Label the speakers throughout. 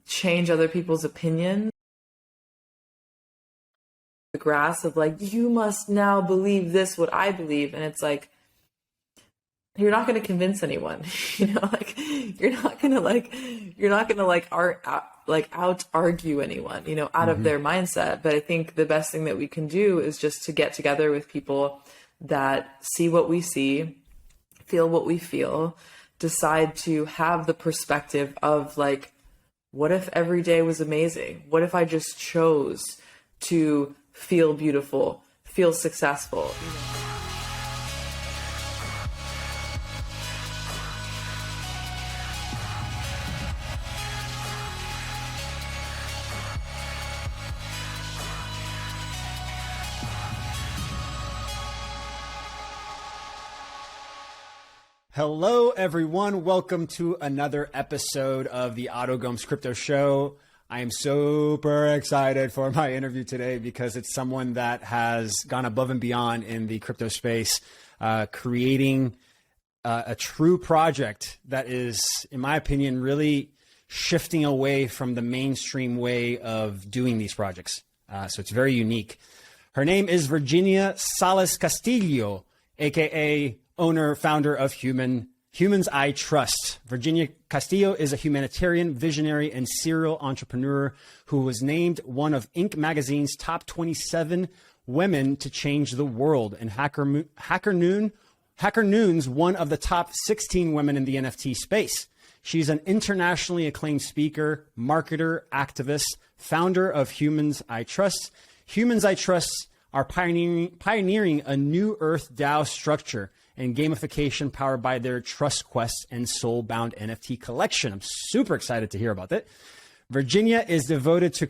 Speaker 1: change other people's opinion. The grass of like, you must now believe this, what I believe. And it's like, you're not going to convince anyone, like you're not going to out argue anyone, out of their mindset. But I think the best thing that we can do is just to get together with people that see what we see, feel what we feel, decide to have the perspective of like, what if every day was amazing? What if I just chose to feel beautiful, feel successful?
Speaker 2: Hello, everyone. Welcome to another episode of the Otto Gomes Crypto Show. I am super excited for my interview today because it's someone that has gone above and beyond in the crypto space, creating a true project that is, in my opinion, really shifting away from the mainstream way of doing these projects. So it's very unique. Her name is Virginia Salas Kastilio, aka owner, founder of Humans I Trust. Virginia Castillo is a humanitarian, visionary, and serial entrepreneur who was named one of Inc. magazine's top 27 women to change the world, and Hackernoon's one of the top 16 women in the NFT space. She's an internationally acclaimed speaker, marketer, activist, founder of Humans I Trust. Humans I Trust are pioneering a new Earth DAO structure and gamification powered by their Trust Quest and SoulBound NFT Collection. I'm super excited to hear about that. Virginia is devoted to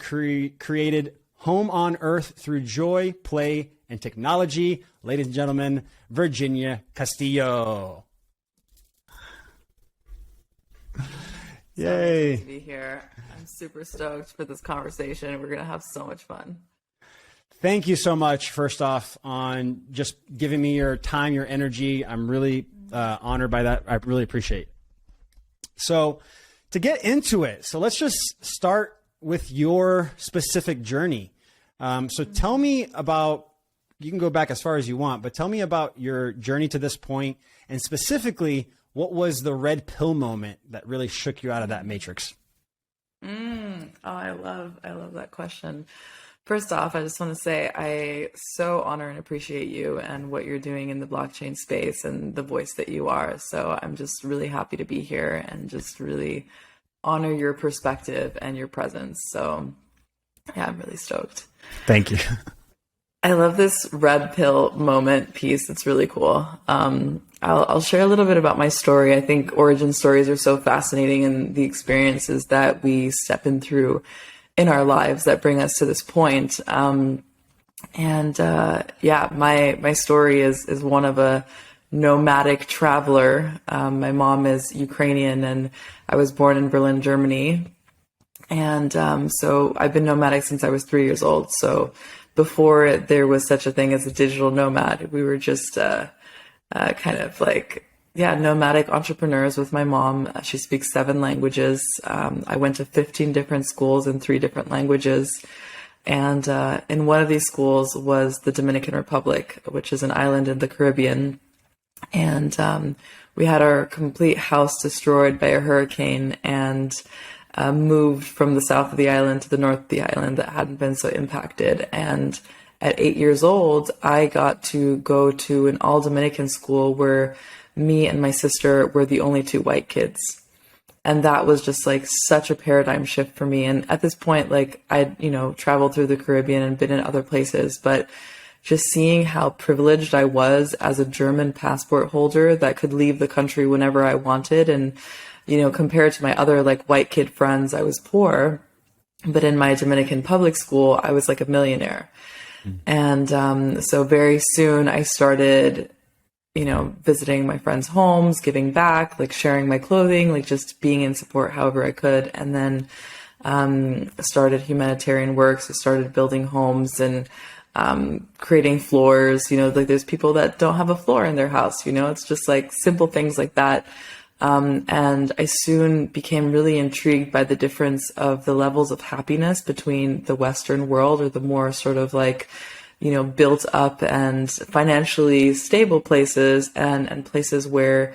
Speaker 2: created home on Earth through joy, play, and technology. Ladies and gentlemen, Virginia Castillo.
Speaker 1: Yay. So to be here. I'm super stoked for this conversation. We're going to have so much fun.
Speaker 2: Thank you so much, first off, on just giving me your time, your energy. I'm really honored by that. I really appreciate it. So to get into it, so let's just start with your specific journey. So tell me about, you can go back as far as you want, but tell me about your journey to this point, and specifically, what was the red pill moment that really shook you out of that matrix?
Speaker 1: Oh, I love that question. First off, I just want to say I so honor and appreciate you and what you're doing in the blockchain space and the voice that you are. So I'm just really happy to be here and just really honor your perspective and your presence. So yeah, I'm really stoked.
Speaker 2: Thank you.
Speaker 1: I love this red pill moment piece. It's really cool. I'll share a little bit about my story. I think origin stories are so fascinating, and the experiences that we step in through in our lives that bring us to this point. My story is one of a nomadic traveler. My mom is Ukrainian, and I was born in Berlin, Germany. And so I've been nomadic since I was 3 years old. So before there was such a thing as a digital nomad, we were just nomadic entrepreneurs with my mom. She speaks 7 languages. I went to 15 different schools in 3 different languages. And in one of these schools was the Dominican Republic, which is an island in the Caribbean. And we had our complete house destroyed by a hurricane and moved from the south of the island to the north of the island that hadn't been so impacted. And at 8 years old, I got to go to an all-Dominican school where me and my sister were the only 2 white kids. And that was just like such a paradigm shift for me. And at this point, like I'd, traveled through the Caribbean and been in other places, but just seeing how privileged I was as a German passport holder that could leave the country whenever I wanted. And, compared to my other like white kid friends, I was poor, but in my Dominican public school, I was like a millionaire. And so very soon I started visiting my friends' homes, giving back, like sharing my clothing, like just being in support however I could. And then started humanitarian work. So started building homes and creating floors. Like there's people that don't have a floor in their house. It's just like simple things like that. And I soon became really intrigued by the difference of the levels of happiness between the Western world, or the more sort of like, built up and financially stable places, and places where,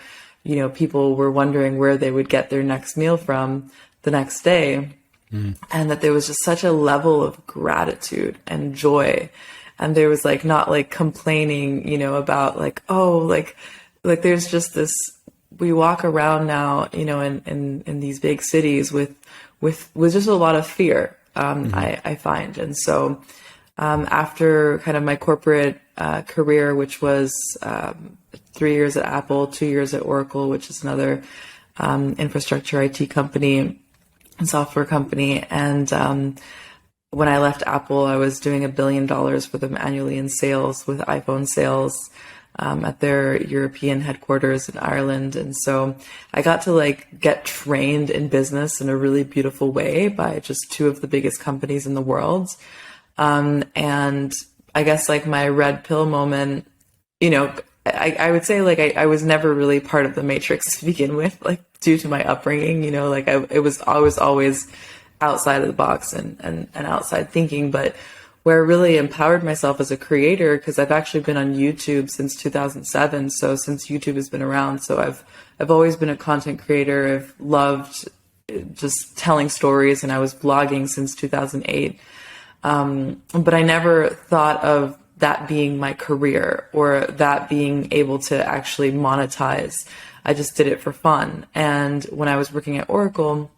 Speaker 1: people were wondering where they would get their next meal from the next day. And that there was just such a level of gratitude and joy. And there was like, not like complaining, about like, oh, like there's just this, we walk around now, in these big cities with just a lot of fear, I find. And so, after kind of my corporate, career, which was, 3 years at Apple, 2 years at Oracle, which is another, infrastructure IT company and software company. And, when I left Apple, I was doing $1 billion for them annually in sales, with iPhone sales, at their European headquarters in Ireland. And so I got to like get trained in business in a really beautiful way by just two of the biggest companies in the world. And I guess like my red pill moment, I would say like I was never really part of the matrix to begin with, like due to my upbringing, it was always outside of the box and outside thinking. But where I really empowered myself as a creator, because I've actually been on YouTube since 2007. So since YouTube has been around, so I've always been a content creator. I've loved just telling stories, and I was blogging since 2008. But I never thought of that being my career, or that being able to actually monetize. I just did it for fun. And when I was working at Oracle,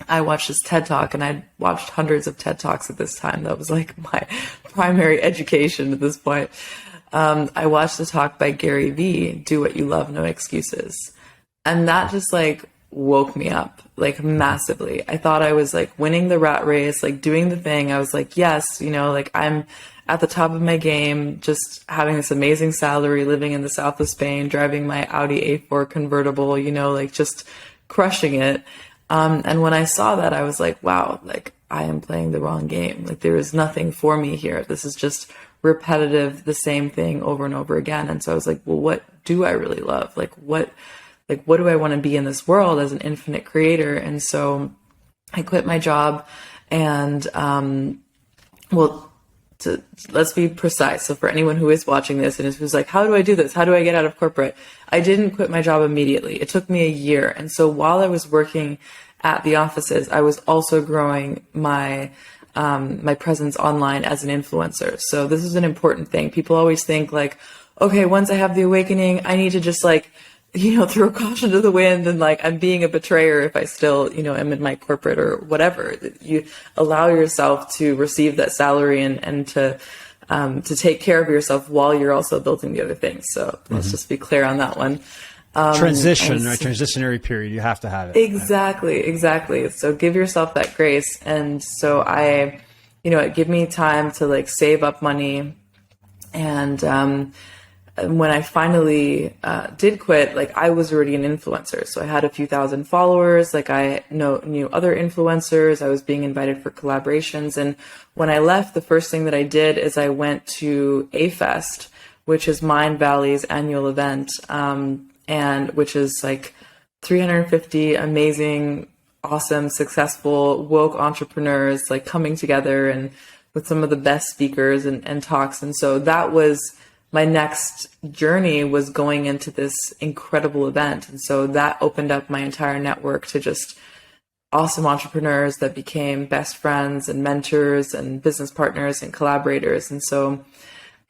Speaker 1: I watched this TED Talk, and I'd watched hundreds of TED Talks at this time. That was like my primary education at this point. I watched a talk by Gary Vee, Do What You Love, No Excuses. And that just like woke me up like massively. I thought I was like winning the rat race, like doing the thing. I was like, yes, like I'm at the top of my game, just having this amazing salary, living in the south of Spain, driving my Audi A4 convertible, like just crushing it. And when I saw that, I was like, wow, like I am playing the wrong game. Like there is nothing for me here. This is just repetitive, the same thing over and over again. And so I was like, well, what do I really love? Like what do I want to be in this world as an infinite creator? And so I quit my job, and, let's be precise. So for anyone who is watching this and who's like, how do I do this? How do I get out of corporate? I didn't quit my job immediately. It took me a year. And so while I was working at the offices, I was also growing my presence online as an influencer. So this is an important thing. People always think like, okay, once I have the awakening, I need to just like, throw caution to the wind, and like I'm being a betrayer if I still, am in my corporate or whatever. You allow yourself to receive that salary and to take care of yourself while you're also building the other things. So let's just be clear on that one.
Speaker 2: Transitionary period. You have to have it.
Speaker 1: Exactly. So give yourself that grace. And so it gave me time to like save up money. And, when I finally did quit, like I was already an influencer. So I had a few thousand followers. Like I knew other influencers. I was being invited for collaborations. And when I left, the first thing that I did is I went to A-Fest, which is Mind Valley's annual event, and which is like 350 amazing, awesome, successful, woke entrepreneurs like coming together, and with some of the best speakers and talks. And so that was my next journey, was going into this incredible event. And so that opened up my entire network to just awesome entrepreneurs that became best friends and mentors and business partners and collaborators. And so,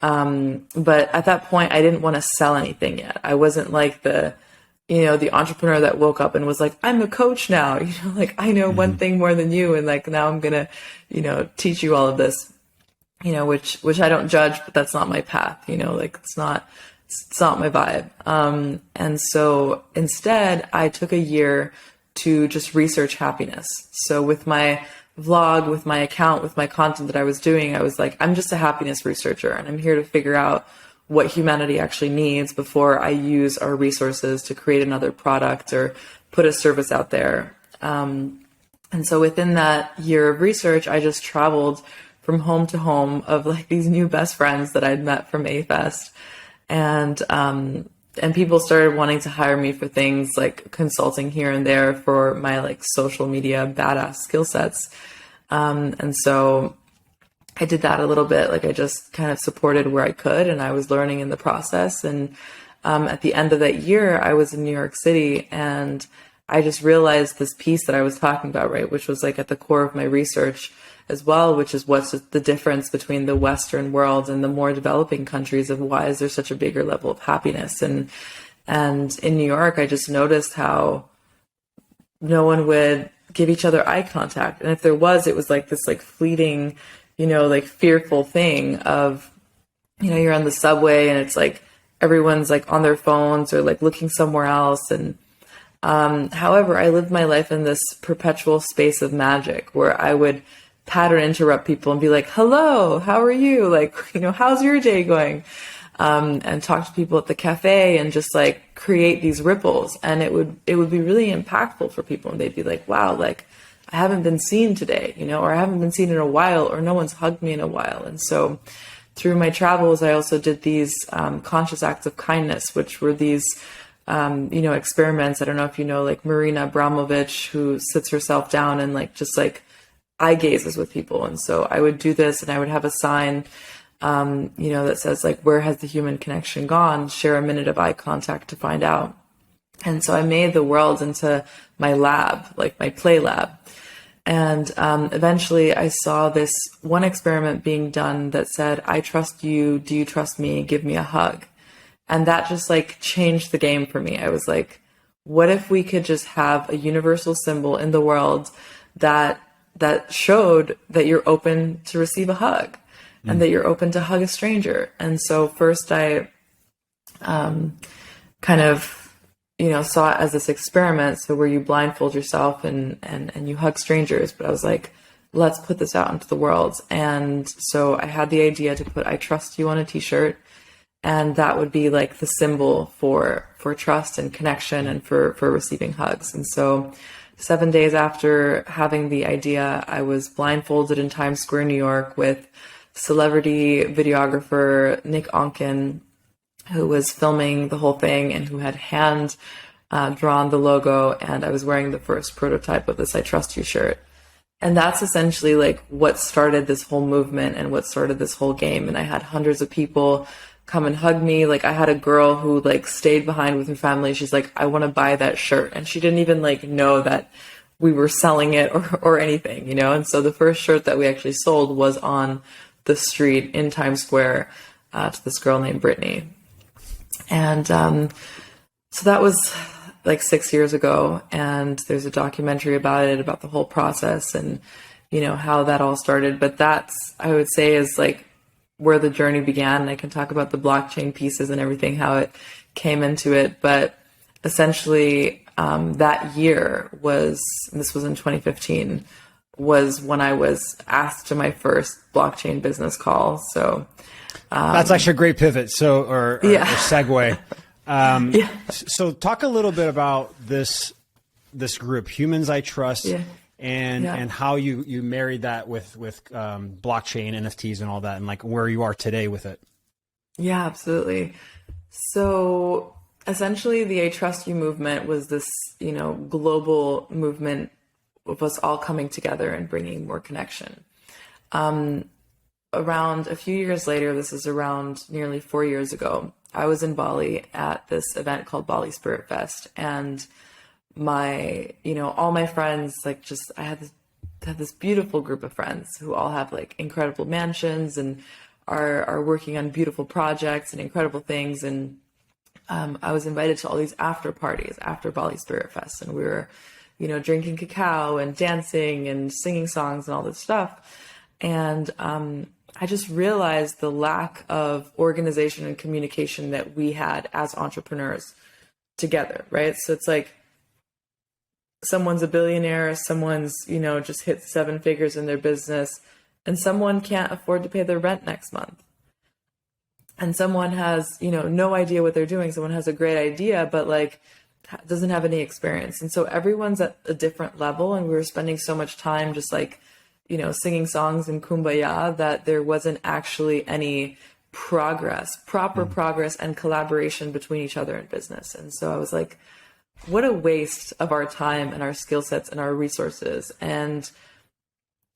Speaker 1: but at that point, I didn't want to sell anything yet. I wasn't like the entrepreneur that woke up and was like, I'm a coach now, like I know one thing more than you. And like, now I'm going to, teach you all of this. Which I don't judge, but that's not my path, like it's not my vibe. And so instead I took a year to just research happiness. So with my vlog, with my account, with my content that I was doing, I was like, I'm just a happiness researcher, and I'm here to figure out what humanity actually needs before I use our resources to create another product or put a service out there. And so within that year of research, I just traveled from home to home of like these new best friends that I'd met from A-Fest. And and people started wanting to hire me for things like consulting here and there for my like social media badass skill sets. And so I did that a little bit. Like I just kind of supported where I could, and I was learning in the process. And at the end of that year, I was in New York City, and I just realized this piece that I was talking about, right, which was like at the core of my research as well, which is what's the difference between the Western world and the more developing countries, of why is there such a bigger level of happiness. And in New York, I just noticed how no one would give each other eye contact. And if there was, it was like this like fleeting, like fearful thing of, you're on the subway and it's like everyone's like on their phones or like looking somewhere else. And however, I lived my life in this perpetual space of magic where I would pattern interrupt people and be like, hello, how are you? Like, how's your day going? And talk to people at the cafe and just like create these ripples. And it would be really impactful for people. And they'd be like, wow, like I haven't been seen today, or I haven't been seen in a while, or no one's hugged me in a while. And so through my travels, I also did these conscious acts of kindness, which were these experiments. I don't know if you know, like Marina Abramovich, who sits herself down and like just like eye gazes with people. And so I would do this, and I would have a sign, that says like, where has the human connection gone? Share a minute of eye contact to find out. And so I made the world into my lab, like my play lab. And eventually I saw this one experiment being done that said, I trust you. Do you trust me? Give me a hug. And that just like changed the game for me. I was like, what if we could just have a universal symbol in the world that showed that you're open to receive a hug and that you're open to hug a stranger. And so first I kind of, saw it as this experiment. So where you blindfold yourself and you hug strangers. But I was like, let's put this out into the world. And so I had the idea to put I trust you on a t-shirt. And that would be like the symbol for trust and connection and for receiving hugs. And so 7 days after having the idea, I was blindfolded in Times Square, New York, with celebrity videographer Nick Onken, who was filming the whole thing and who had hand drawn the logo. And I was wearing the first prototype of this I Trust You shirt. And that's essentially like what started this whole movement and what started this whole game. And I had hundreds of people come and hug me. Like I had a girl who like stayed behind with her family. She's like, I want to buy that shirt. And she didn't even like know that we were selling it or anything, And so the first shirt that we actually sold was on the street in Times Square to this girl named Brittany. And so that was like 6 years ago. And there's a documentary about it, about the whole process and, how that all started. But that's, I would say, is like where the journey began. And I can talk about the blockchain pieces and everything, how it came into it. But essentially, that year this was in 2015, was when I was asked to my first blockchain business call. So
Speaker 2: that's actually a great pivot. So, or segue.
Speaker 1: Yeah.
Speaker 2: So talk a little bit about this group, Humans I Trust, and how you married that with blockchain, NFTs and all that, and like where you are today with it.
Speaker 1: Yeah, absolutely. So essentially the I Trust You movement was this, global movement of us all coming together and bringing more connection. Around a few years later, this is around nearly 4 years ago, I was in Bali at this event called Bali Spirit Fest. And all my friends, like I had this beautiful group of friends who all have like incredible mansions and are working on beautiful projects and incredible things. And I was invited to all these after parties after Bali Spirit Fest. And we were, drinking cacao and dancing and singing songs and all this stuff. And I just realized the lack of organization and communication that we had as entrepreneurs together, right? So it's like someone's a billionaire, someone's, just hit 7 figures in their business, and someone can't afford to pay their rent next month. And someone has, no idea what they're doing. Someone has a great idea, but like doesn't have any experience. And so everyone's at a different level. And we were spending so much time just like, singing songs in Kumbaya that there wasn't actually any proper progress and collaboration between each other in business. And so I was like, what a waste of our time and our skill sets and our resources. And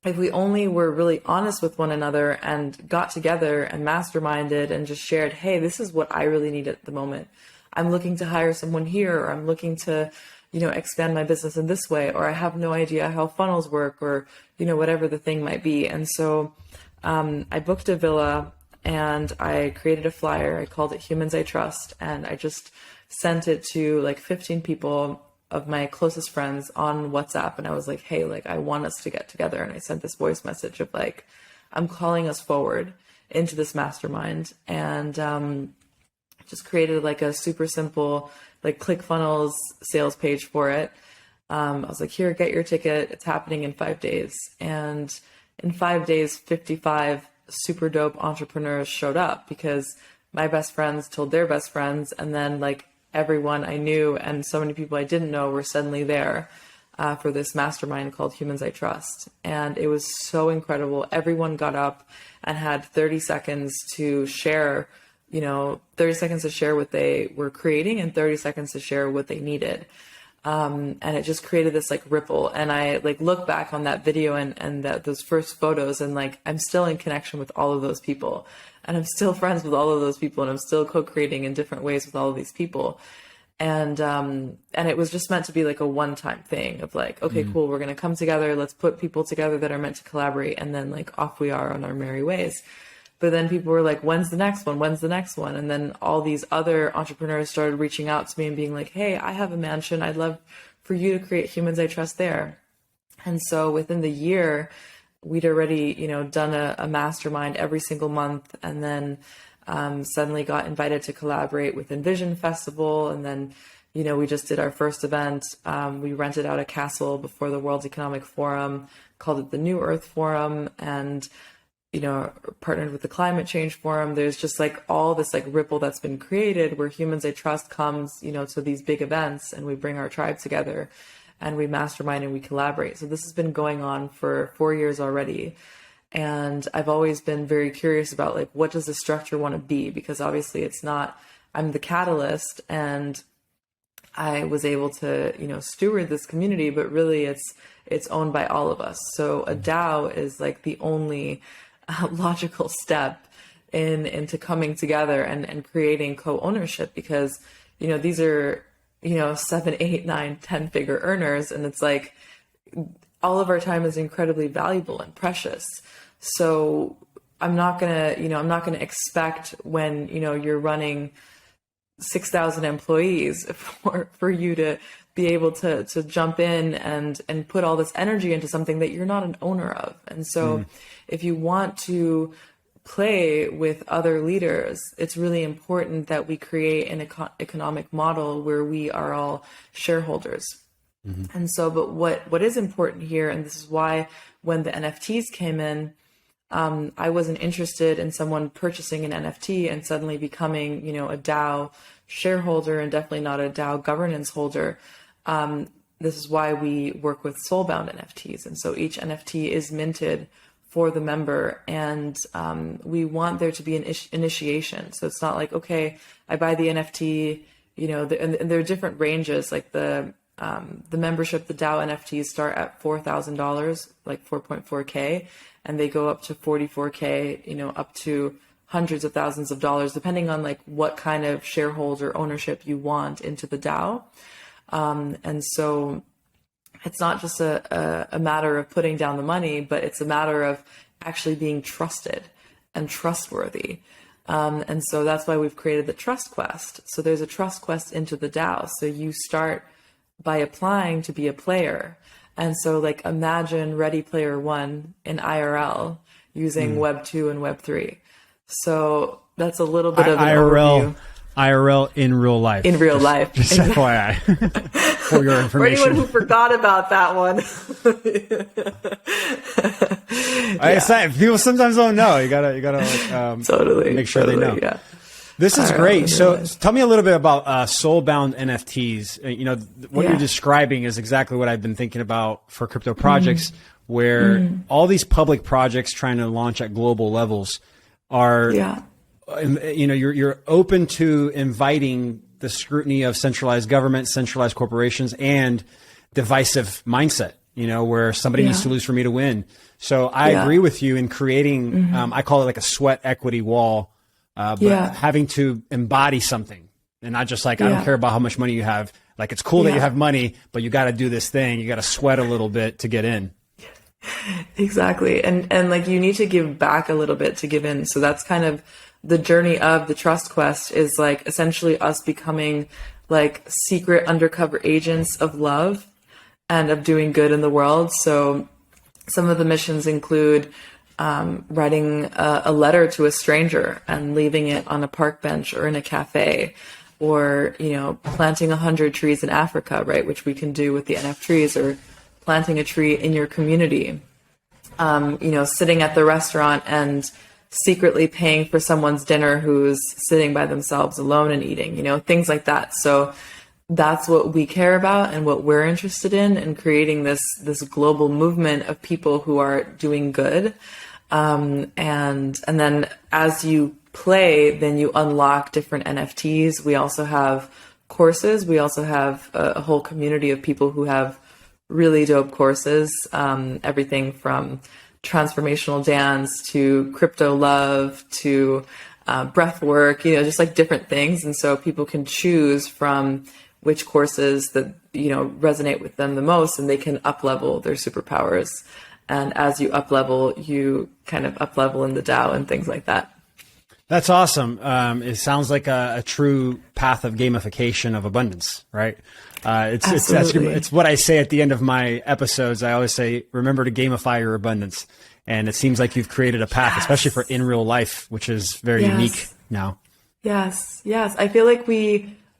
Speaker 1: if we only were really honest with one another and got together and masterminded and just shared, hey, this is what I really need at the moment. I'm looking to hire someone here, or I'm looking to, expand my business in this way, or I have no idea how funnels work, or, whatever the thing might be. And so I booked a villa and I created a flyer. I called it Humans I Trust. And I just sent it to like 15 people of my closest friends on WhatsApp. And I was like, hey, like, I want us to get together. And I sent this voice message of like, I'm calling us forward into this mastermind. And just created like a super simple, like ClickFunnels sales page for it. I was like, here, get your ticket. It's happening in 5 days. And in 5 days, 55 super dope entrepreneurs showed up because my best friends told their best friends. And then like everyone I knew and so many people I didn't know were suddenly there for this mastermind called Humans I Trust. And it was so incredible. Everyone got up and had 30 seconds to share 30 seconds to share what they were creating and 30 seconds to share what they needed. And it just created this like ripple. And I like look back on that video and those first photos, and like, I'm still in connection with all of those people, and I'm still friends with all of those people, and I'm still co-creating in different ways with all of these people. And it was just meant to be like a one-time thing of like, okay, cool. We're going to come together. Let's put people together that are meant to collaborate. And then like off we are on our merry ways. But then people were like, when's the next one? When's the next one? And then all these other entrepreneurs started reaching out to me and being like, hey, I have a mansion. I'd love for you to create Humans I Trust there. And so within the year, we'd already, done a mastermind every single month. And then suddenly got invited to collaborate with Envision Festival. And then, we just did our first event. We rented out a castle before the World Economic Forum, called it the New Earth Forum. And partnered with the Climate Change Forum. There's just like all this like ripple that's been created where Humans I Trust comes, to these big events, and we bring our tribe together and we mastermind and we collaborate. So this has been going on for 4 years already. And I've always been very curious about like, what does the structure want to be? Because obviously I'm the catalyst, and I was able to, steward this community, but really it's owned by all of us. So a DAO is like the only logical step into coming together and creating co-ownership, because these are 7, 8, 9, 10 figure earners, and it's like all of our time is incredibly valuable and precious. So I'm not gonna expect when you're running 6,000 employees for you to be able to jump in and put all this energy into something that you're not an owner of. And so if you want to play with other leaders, it's really important that we create an economic model where we are all shareholders. And so, but what is important here, and this is why when the NFTs came in, I wasn't interested in someone purchasing an NFT and suddenly becoming, a DAO shareholder, and definitely not a DAO governance holder. This is why we work with SoulBound NFTs. And so each NFT is minted for the member, and we want there to be an initiation. So it's not like, okay, I buy the NFT, and there are different ranges, like the membership, the DAO NFTs start at $4,000, like 4.4K, and they go up to 44K, up to hundreds of thousands of dollars, depending on like what kind of shareholder ownership you want into the DAO. And so it's not just a matter of putting down the money, but it's a matter of actually being trusted and trustworthy. And so that's why we've created the Trust Quest. So there's a Trust Quest into the DAO. So you start by applying to be a player. And so like imagine Ready Player One in IRL using Web 2 and Web 3. So that's a little bit of an overview.
Speaker 2: IRL in real life.
Speaker 1: In real life.
Speaker 2: Just FYI. For your information.
Speaker 1: For anyone who forgot about that one.
Speaker 2: People sometimes don't know. You gotta like,
Speaker 1: totally
Speaker 2: make sure they know.
Speaker 1: Yeah.
Speaker 2: This is great. So tell me a little bit about SoulBound NFTs. What you're describing is exactly what I've been thinking about for crypto projects, where all these public projects trying to launch at global levels are you're open to inviting the scrutiny of centralized government, centralized corporations, and divisive mindset, where somebody needs to lose for me to win. So I agree with you in creating, I call it like a sweat equity wall, but having to embody something and not just like, I don't care about how much money you have. Like, it's cool that you have money, but you got to do this thing. You got to sweat a little bit to get in.
Speaker 1: Exactly. And like, you need to give back a little bit to give in. So that's kind of the journey of the Trust Quest, is like essentially us becoming like secret undercover agents of love and of doing good in the world. So some of the missions include writing a letter to a stranger and leaving it on a park bench or in a cafe, or, planting 100 trees in Africa, right? Which we can do with the NFTs, or planting a tree in your community, sitting at the restaurant and secretly paying for someone's dinner who's sitting by themselves alone and eating, things like that. So that's what we care about and what we're interested in creating this global movement of people who are doing good. And then as you play, then you unlock different NFTs. We also have courses. We also have a whole community of people who have really dope courses, everything from transformational dance to crypto love to breath work, just like different things. And so people can choose from which courses that, resonate with them the most, and they can up-level their superpowers. And as you up-level, you kind of up-level in the DAO and things like that.
Speaker 2: That's awesome. It sounds like a true path of gamification of abundance, right? It's what I say at the end of my episodes. I always say, remember to gamify your abundance. And it seems like you've created a path, especially for in real life, which is very unique now.
Speaker 1: Yes. I feel like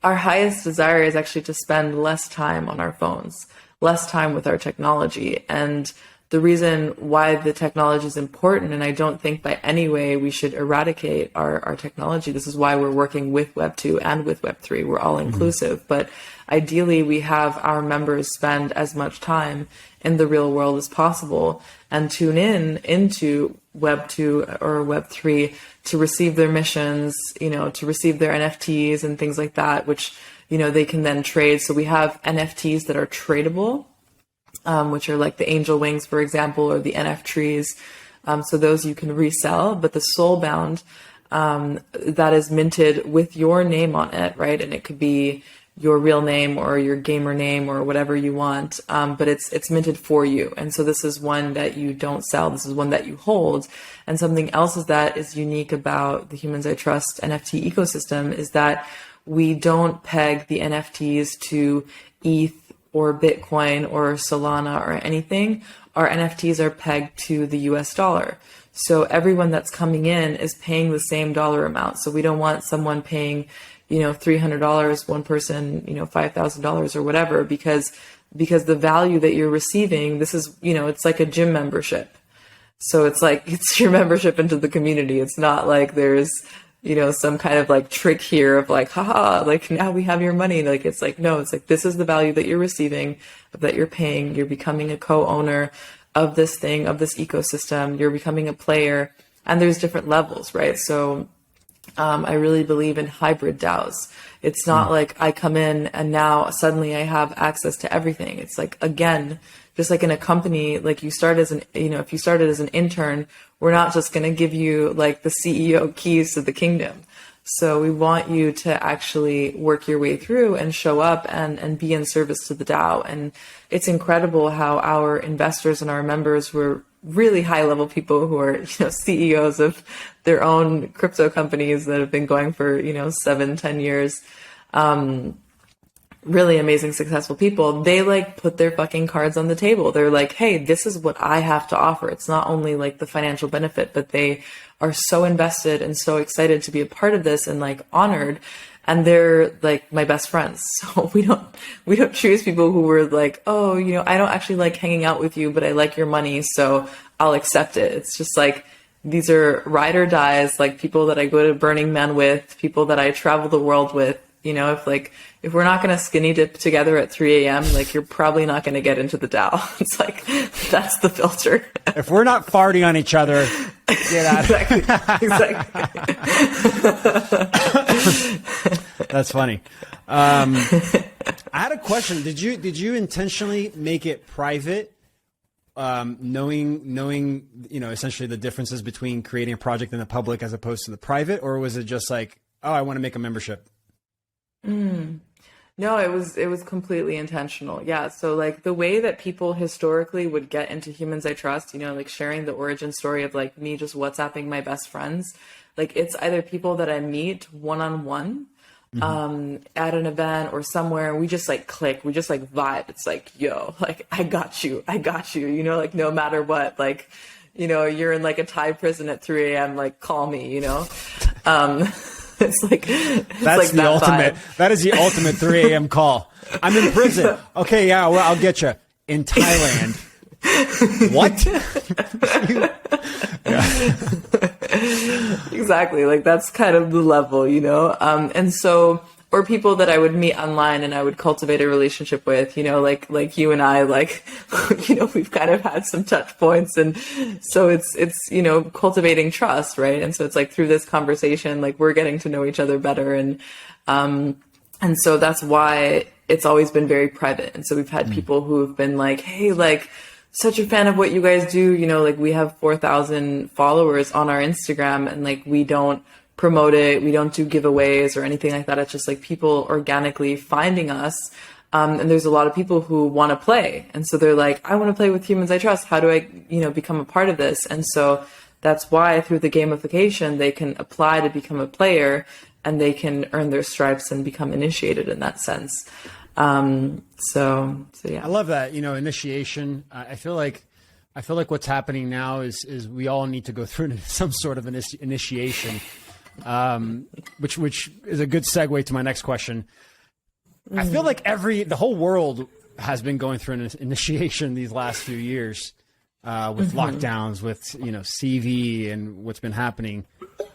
Speaker 1: our highest desire is actually to spend less time on our phones, less time with our technology. And the reason why the technology is important, and I don't think by any way we should eradicate our technology. This is why we're working with Web 2 and with Web 3. We're all inclusive, but ideally we have our members spend as much time in the real world as possible and tune into Web 2 or Web 3 to receive their missions, to receive their NFTs and things like that, which, they can then trade. So we have NFTs that are tradable, which are like the angel wings, for example, or the NF trees. So those you can resell, but the SoulBound, that is minted with your name on it, right? And it could be your real name or your gamer name or whatever you want. But it's minted for you. And so this is one that you don't sell. This is one that you hold. And something else that is unique about the Humans I Trust NFT ecosystem is that we don't peg the NFTs to ETH or Bitcoin or Solana or anything. Our NFTs are pegged to the US dollar. So everyone that's coming in is paying the same dollar amount. So we don't want someone paying, $300, one person, $5,000 or whatever, because the value that you're receiving, this is, it's like a gym membership. So it's your membership into the community. It's not like there's, some kind of like trick here of like, haha, like now we have your money. Like, it's like, no, it's like, this is the value that you're receiving, that you're paying. You're becoming a co-owner of this thing, of this ecosystem. You're becoming a player, and there's different levels, right? So, I really believe in hybrid DAOs. It's not like I come in and now suddenly I have access to everything. It's like, again, just like in a company, like you start as if you started as an intern, we're not just going to give you like the CEO keys to the kingdom. So we want you to actually work your way through and show up and be in service to the DAO. And it's incredible how our investors and our members, who are really high level people who are, CEOs of their own crypto companies that have been going for, 7-10 years, really amazing, successful people, they like put their fucking cards on the table. They're like, hey, this is what I have to offer. It's not only like the financial benefit, but they are so invested and so excited to be a part of this and like honored. And they're like my best friends. So we don't choose people who were like, oh, I don't actually like hanging out with you, but I like your money, so I'll accept it. It's just like, these are ride or dies, like people that I go to Burning Man with, people that I travel the world with. If we're not going to skinny dip together at 3 a.m., like you're probably not going to get into the DAO. It's like, that's the filter.
Speaker 2: If we're not farting on each other Get out.
Speaker 1: Exactly.
Speaker 2: That's funny. I had a question. Did you intentionally make it private, knowing essentially the differences between creating a project in the public as opposed to the private, or was it just like, oh, I want to make a membership?
Speaker 1: No, it was completely intentional. Yeah. So like the way that people historically would get into Humans I Trust, like sharing the origin story of like me just WhatsApping my best friends, like it's either people that I meet one-on-one at an event or somewhere, and we just like click, we just like vibe. It's like, yo, like I got you, like no matter what, like, you're in like a Thai prison at 3 a.m. like call me, It's like
Speaker 2: that's the ultimate. Vibe. That is the ultimate 3 a.m. call. I'm in prison. Okay, yeah, well, I'll get you in Thailand. What?
Speaker 1: Exactly. Like that's kind of the level, and so, or people that I would meet online and I would cultivate a relationship with, like you and I, like, we've kind of had some touch points. And so it's, cultivating trust. Right. And so it's like through this conversation, like we're getting to know each other better. And so that's why it's always been very private. And so we've had people who have been like, hey, like, such a fan of what you guys do. Like we have 4,000 followers on our Instagram, and like, we don't promote it. We don't do giveaways or anything like that. It's just like people organically finding us. And there's a lot of people who want to play. And so they're like, I want to play with Humans I Trust. How do I, become a part of this? And so that's why through the gamification, they can apply to become a player and they can earn their stripes and become initiated in that sense. So yeah.
Speaker 2: I love that, initiation. I feel like what's happening now is we all need to go through some sort of initiation. Which is a good segue to my next question. I feel like the whole world has been going through an initiation these last few years, with lockdowns, with, CV and what's been happening.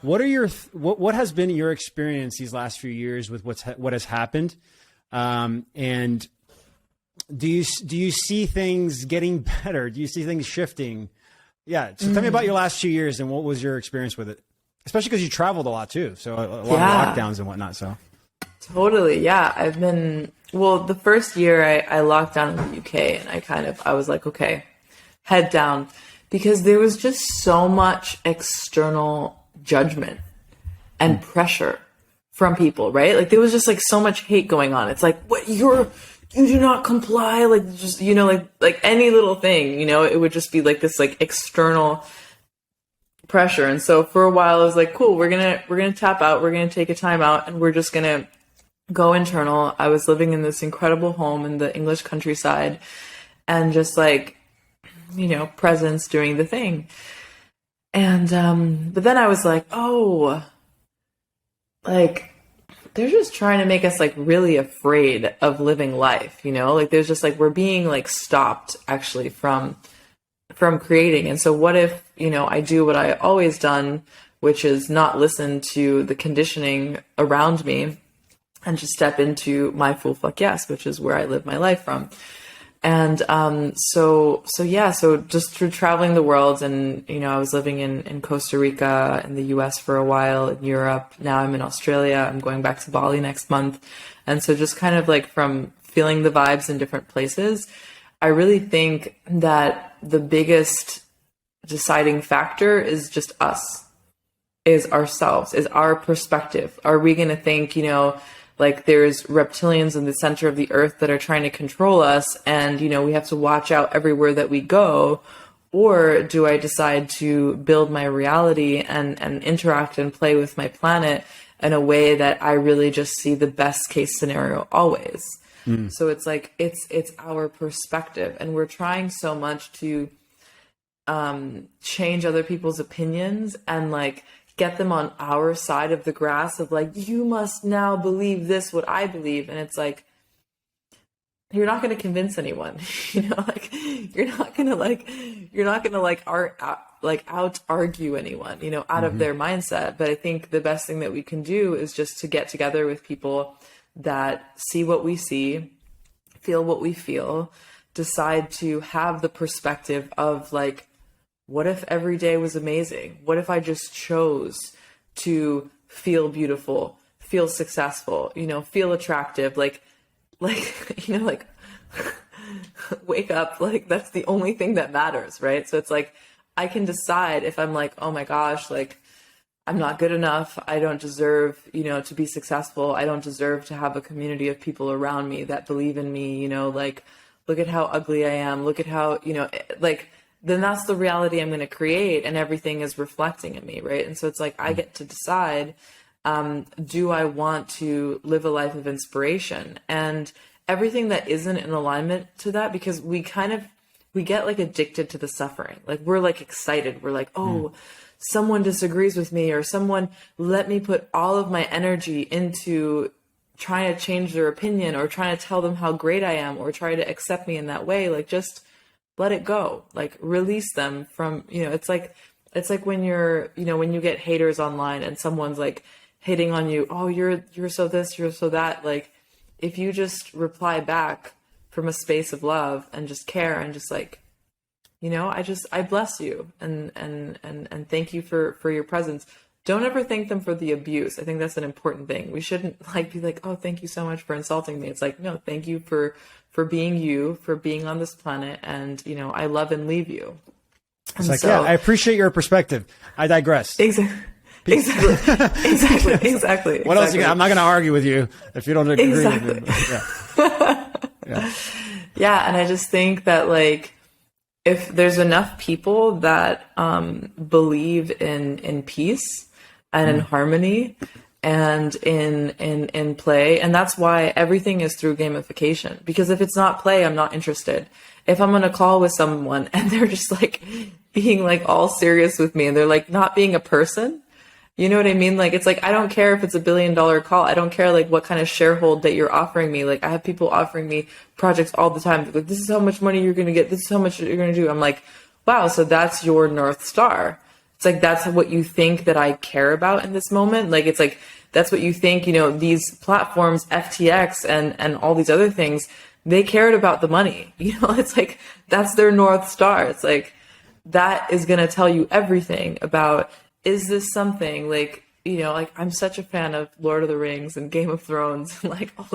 Speaker 2: What are what has been your experience these last few years with what has happened? And do you see things getting better? Do you see things shifting? Yeah. So tell me about your last 2 years and what was your experience with it? Especially because you traveled a lot too. So a lot of lockdowns and whatnot. So
Speaker 1: totally. Yeah. The first year I locked down in the UK, and I was like, okay, head down, because there was just so much external judgment and pressure from people, right? Like there was just like so much hate going on. It's like, what, you do not comply. Like just, like any little thing, it would just be like this like external pressure. And so for a while I was like, cool, we're gonna tap out, we're gonna take a time out, and we're just gonna go internal. I was living in this incredible home in the English countryside, and just like, presence doing the thing. And but then I was like, oh, like they're just trying to make us like really afraid of living life, like there's just like we're being like stopped actually from creating. And so what if, I do what I always done, which is not listen to the conditioning around me and just step into my full fuck yes, which is where I live my life from. And so just through traveling the world, and I was living in Costa Rica, in the US for a while, in Europe. Now I'm in Australia. I'm going back to Bali next month. And so just kind of like from feeling the vibes in different places, I really think that the biggest deciding factor is just us, is ourselves, is our perspective. Are we going to think, like there's reptilians in the center of the earth that are trying to control us, and, we have to watch out everywhere that we go? Or do I decide to build my reality and interact and play with my planet in a way that I really just see the best case scenario always? So it's like, it's our perspective, and we're trying so much to change other people's opinions and like get them on our side of the grass of like, you must now believe this, what I believe. And it's like, you're not going to convince anyone, like you're not going to out argue anyone, out of their mindset. But I think the best thing that we can do is just to get together with people that see what we see, feel what we feel, decide to have the perspective of like, what if every day was amazing? What if I just chose to feel beautiful, feel successful, feel attractive, like, wake up, like that's the only thing that matters, right? So it's like, I can decide if I'm like, oh my gosh, like I'm not good enough. I don't deserve, to be successful. I don't deserve to have a community of people around me that believe in me, like, look at how ugly I am. Look at how, like, then that's the reality I'm going to create, and everything is reflecting in me, right? And so it's like, I get to decide, do I want to live a life of inspiration? And everything that isn't in alignment to that, because we get like addicted to the suffering. Like we're like excited. We're like, oh, someone disagrees with me, or someone let me put all of my energy into trying to change their opinion, or trying to tell them how great I am, or try to accept me in that way. Like, just let it go, like release them from, it's like when you're, when you get haters online and someone's like hitting on you, oh, you're so this, you're so that. Like, if you just reply back from a space of love and just care and just like, I bless you and thank you for your presence. Don't ever thank them for the abuse. I think that's an important thing. We shouldn't like be like, oh, thank you so much for insulting me. It's like, no, thank you for being you, for being on this planet. And, I love and leave you.
Speaker 2: It's like, yeah, I appreciate your perspective. I digress.
Speaker 1: Exactly.
Speaker 2: What else? I'm not going to argue with you if you don't agree with me. Yeah.
Speaker 1: Yeah. And I just think that like, if there's enough people that believe in peace and in harmony and in play, and that's why everything is through gamification. Because if it's not play, I'm not interested. If I'm on a call with someone and they're just like being like all serious with me and they're like not being a person, you know what I mean? Like, it's like, I don't care if it's $1 billion call. I don't care like what kind of sharehold that you're offering me. Like, I have people offering me projects all the time. Like, this is how much money you're going to get. This is how much you're going to do. I'm like, wow. So that's your North Star. It's like, that's what you think that I care about in this moment. Like, it's like, that's what you think, these platforms, FTX and all these other things, they cared about the money. It's like, that's their North Star. It's like, that is going to tell you everything about, is this something like, like I'm such a fan of Lord of the Rings and Game of Thrones and like all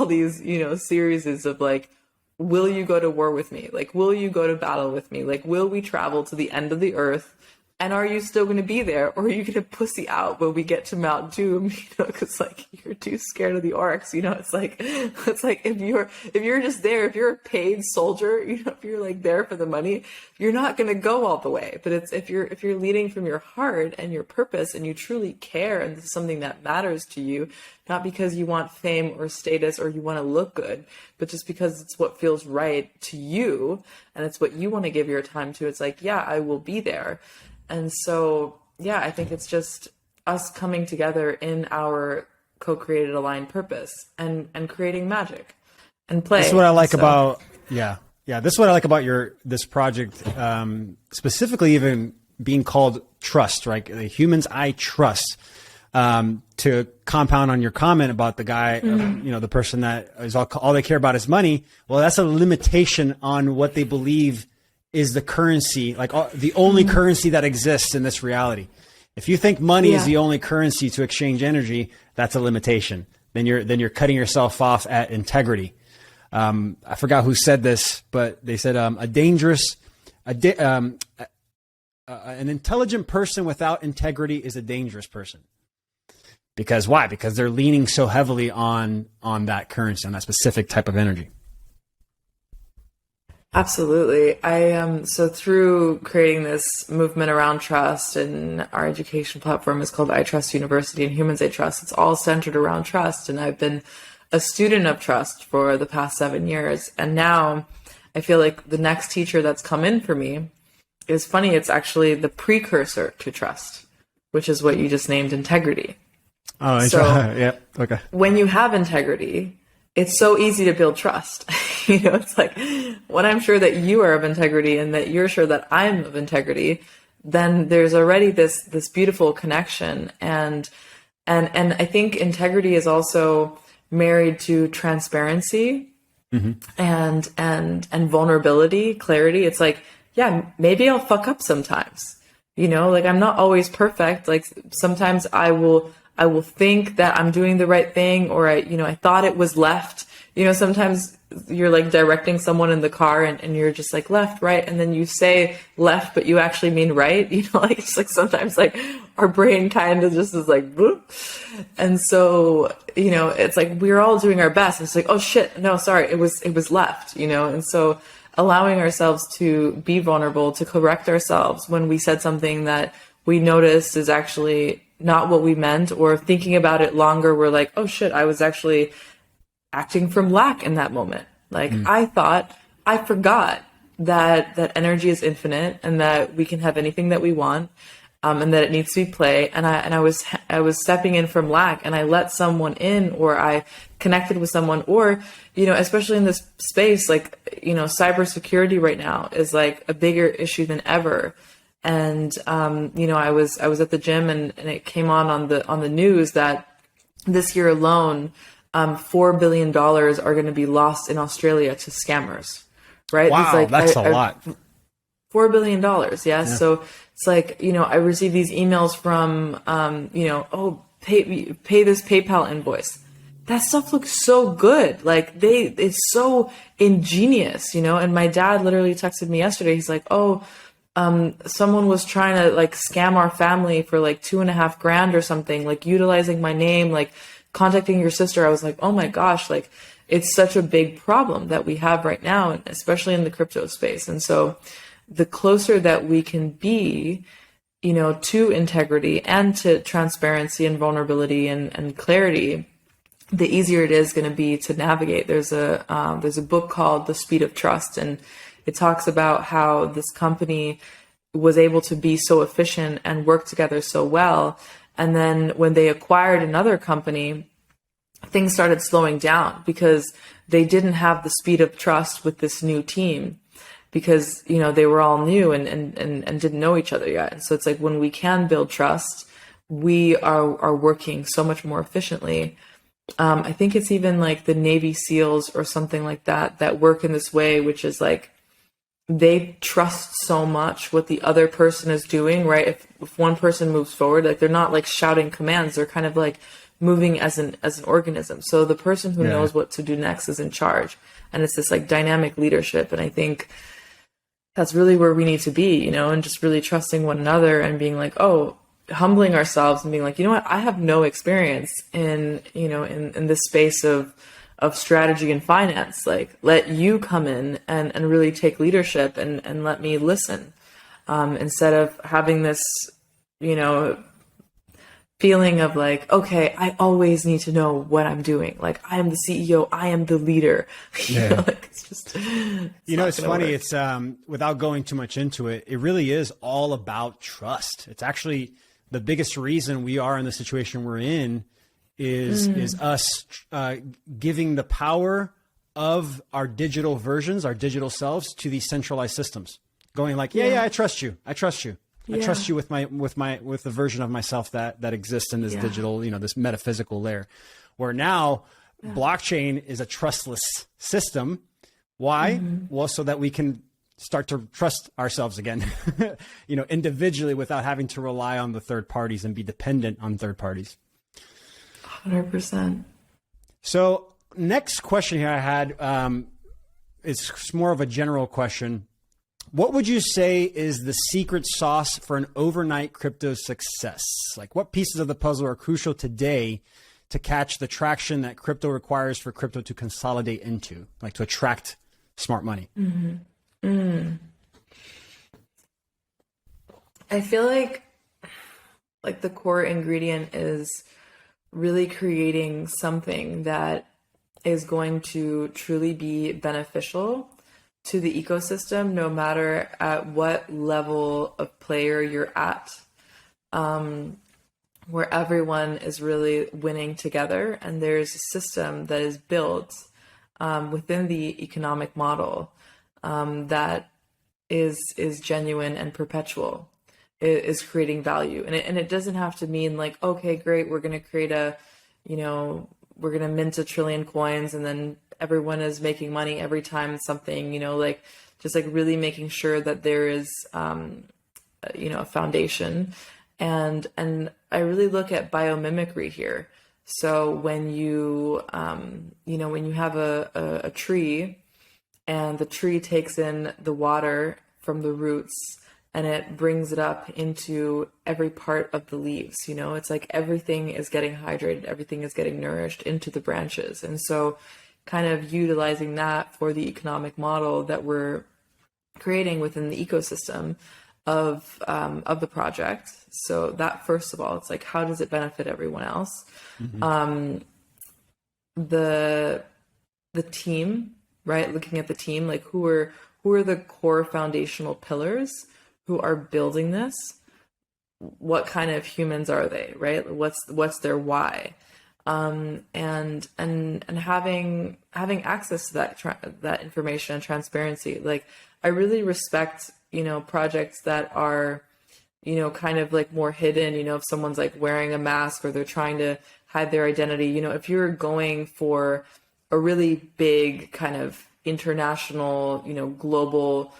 Speaker 1: these, series of like, will you go to war with me? Like, will you go to battle with me? Like, will we travel to the end of the earth? And are you still going to be there? Or are you going to pussy out when we get to Mount Doom? Cause like, you're too scared of the orcs, it's like if you're just there, if you're a paid soldier, if you're like there for the money, you're not going to go all the way. But it's, if you're leading from your heart and your purpose and you truly care and this is something that matters to you, not because you want fame or status or you want to look good, but just because it's what feels right to you and it's what you want to give your time to. It's like, yeah, I will be there. And so, yeah, I think it's just us coming together in our co-created aligned purpose and creating magic and play.
Speaker 2: This is what I like about, this is what I like about this project, specifically even being called trust, right? The humans I trust, to compound on your comment about the guy, the person that is all they care about is money. Well, that's a limitation on what they believe is the currency, like the only currency that exists in this reality. If you think money is the only currency to exchange energy, that's a limitation. Then you're cutting yourself off at integrity. I forgot who said this, but they said an intelligent person without integrity is a dangerous person. Because why? Because they're leaning so heavily on that currency, on that specific type of energy.
Speaker 1: Absolutely. So through creating this movement around trust, and our education platform is called I Trust University and Humans I Trust. It's all centered around trust. And I've been a student of trust for the past 7 years. And now I feel like the next teacher that's come in for me is funny. It's actually the precursor to trust, which is what you just named integrity.
Speaker 2: Oh,
Speaker 1: so
Speaker 2: yeah. Okay.
Speaker 1: When you have integrity, it's so easy to build trust. It's like when I'm sure that you are of integrity and that you're sure that I'm of integrity, then there's already this beautiful connection. And I think integrity is also married to transparency and vulnerability, clarity. It's like yeah, maybe I'll fuck up sometimes. Like I'm not always perfect. Like sometimes I will think that I'm doing the right thing, or I thought it was left. Sometimes you're like directing someone in the car and you're just like left, right. And then you say left, but you actually mean right. Like it's like sometimes like our brain kind of just is like, boop. And so, it's like, we're all doing our best. It's like, oh shit, no, sorry. It was left, and so allowing ourselves to be vulnerable, to correct ourselves when we said something that we noticed is actually not what we meant, or thinking about it longer, we're like, oh shit, I was actually acting from lack in that moment. Like I forgot that energy is infinite and that we can have anything that we want, and that it needs to be play. And I was stepping in from lack, and I let someone in, or I connected with someone, or, especially in this space, like, cybersecurity right now is like a bigger issue than ever. And, I was at the gym and it came on the news that this year alone, $4 billion are going to be lost in Australia to scammers, right?
Speaker 2: Wow, that's a lot.
Speaker 1: $4 billion. Yeah. So it's like, I receive these emails from, pay this PayPal invoice. That stuff looks so good. Like it's so ingenious, and my dad literally texted me yesterday. He's like, someone was trying to like scam our family for like $2,500 or something, like utilizing my name, like contacting your sister. I was like, oh my gosh, like it's such a big problem that we have right now, especially in the crypto space. And so the closer that we can be, to integrity and to transparency and vulnerability and clarity, the easier it is going to be to navigate. There's a book called The Speed of Trust, and it talks about how this company was able to be so efficient and work together so well. And then when they acquired another company, things started slowing down because they didn't have the speed of trust with this new team, because, they were all new and didn't know each other yet. And so it's like, when we can build trust, we are working so much more efficiently. I think it's even like the Navy SEALs or something like that work in this way, which is like, they trust so much what the other person is doing, right? If one person moves forward, like they're not like shouting commands, they're kind of like moving as an organism. So the person who knows what to do next is in charge. And it's this like dynamic leadership. And I think that's really where we need to be, and just really trusting one another and being like, humbling ourselves and being like, what, I have no experience in this space of strategy and finance. Like, let you come in and really take leadership and let me listen, instead of having this, feeling of like, okay, I always need to know what I'm doing. Like, I am the CEO, I am the leader. Like, it's just,
Speaker 2: it's funny. Work. It's, without going too much into it, it really is all about trust. It's actually the biggest reason we are in the situation we're in is us giving the power of our digital versions, our digital selves, to these centralized systems. Going like, I trust you. I trust you. I trust you with the version of myself that exists in this digital, this metaphysical layer. Where now blockchain is a trustless system. Why? Well, so that we can start to trust ourselves again, individually, without having to rely on the third parties and be dependent on third parties.
Speaker 1: 100%.
Speaker 2: So next question here I had, it's more of a general question. What would you say is the secret sauce for an overnight crypto success? Like, what pieces of the puzzle are crucial today to catch the traction that crypto requires for crypto to consolidate into, like to attract smart money?
Speaker 1: I feel like the core ingredient is really creating something that is going to truly be beneficial to the ecosystem, no matter at what level of player you're at, where everyone is really winning together. And there's a system that is built within the economic model that is genuine and perpetual. It is creating value. And it doesn't have to mean like, okay, great, we're going to create we're going to mint 1 trillion coins and then everyone is making money every time something, like just like really making sure that there is, a foundation. And I really look at biomimicry here. So when you have a tree, and the tree takes in the water from the roots and it brings it up into every part of the leaves, it's like everything is getting hydrated, everything is getting nourished into the branches. And so kind of utilizing that for the economic model that we're creating within the ecosystem of the project. So that, first of all, it's like, how does it benefit everyone else? Mm-hmm. The team, right? Looking at the team, like who are the core foundational pillars who are building this? What kind of humans are they, right? What's their why? And having access to that information and transparency. Like, I really respect, projects that are, kind of like more hidden, if someone's like wearing a mask or they're trying to hide their identity, if you're going for a really big kind of international, global,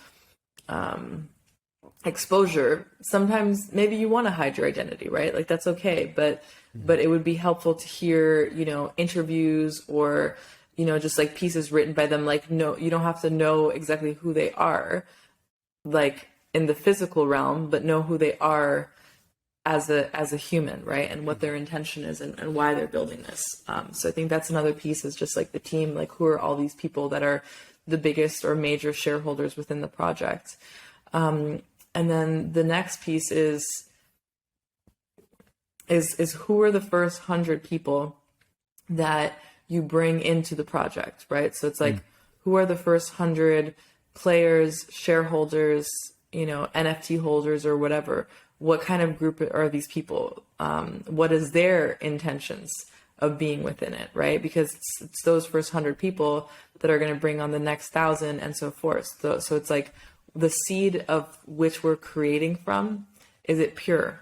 Speaker 1: exposure, sometimes maybe you want to hide your identity, right? Like, that's okay. But it would be helpful to hear, interviews or, just like pieces written by them. Like, no, you don't have to know exactly who they are, like in the physical realm, but know who they are as a human, right? And what their intention is and why they're building this. So I think that's another piece, is just like the team, like who are all these people that are the biggest or major shareholders within the project. And then the next piece is who are the first 100 people that you bring into the project, right? So it's like, who are the first 100 players, shareholders, NFT holders or whatever? What kind of group are these people? What is their intentions of being within it, right? Because it's those first 100 people that are going to bring on the next 1,000 and so forth. So it's like, the seed of which we're creating from, is it pure?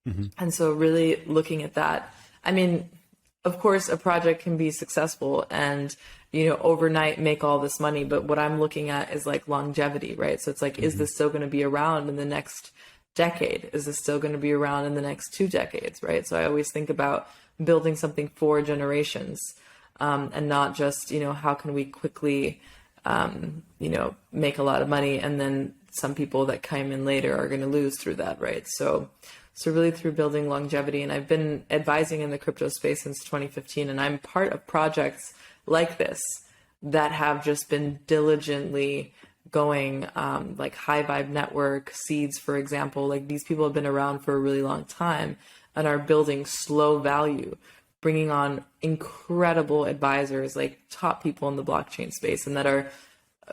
Speaker 1: Mm-hmm. And so really looking at that. I mean, of course, a project can be successful and, overnight make all this money. But what I'm looking at is like longevity, right? So it's like, is this still going to be around in the next decade? Is this still going to be around in the next 2 decades, right? So I always think about building something for generations, and not just, how can we quickly make a lot of money, and then some people that come in later are going to lose through that, right? So really through building longevity. And I've been advising in the crypto space since 2015, and I'm part of projects like this that have just been diligently going, like High Vibe Network, Seeds, for example. Like, these people have been around for a really long time and are building slow value, bringing on incredible advisors, like top people in the blockchain space, and that are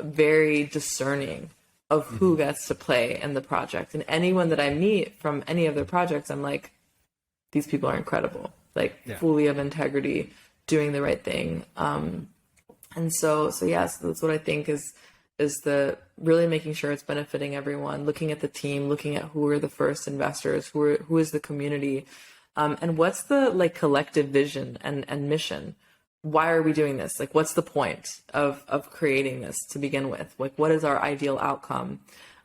Speaker 1: very discerning of who gets to play in the project. And anyone that I meet from any of their projects, I'm like, these people are incredible, like fully of integrity, doing the right thing. And so that's what I think is the really making sure it's benefiting everyone, looking at the team, looking at who are the first investors, who is the community, and what's the like collective vision and mission. Why are we doing this? Like, what's the point of creating this to begin with? Like, what is our ideal outcome,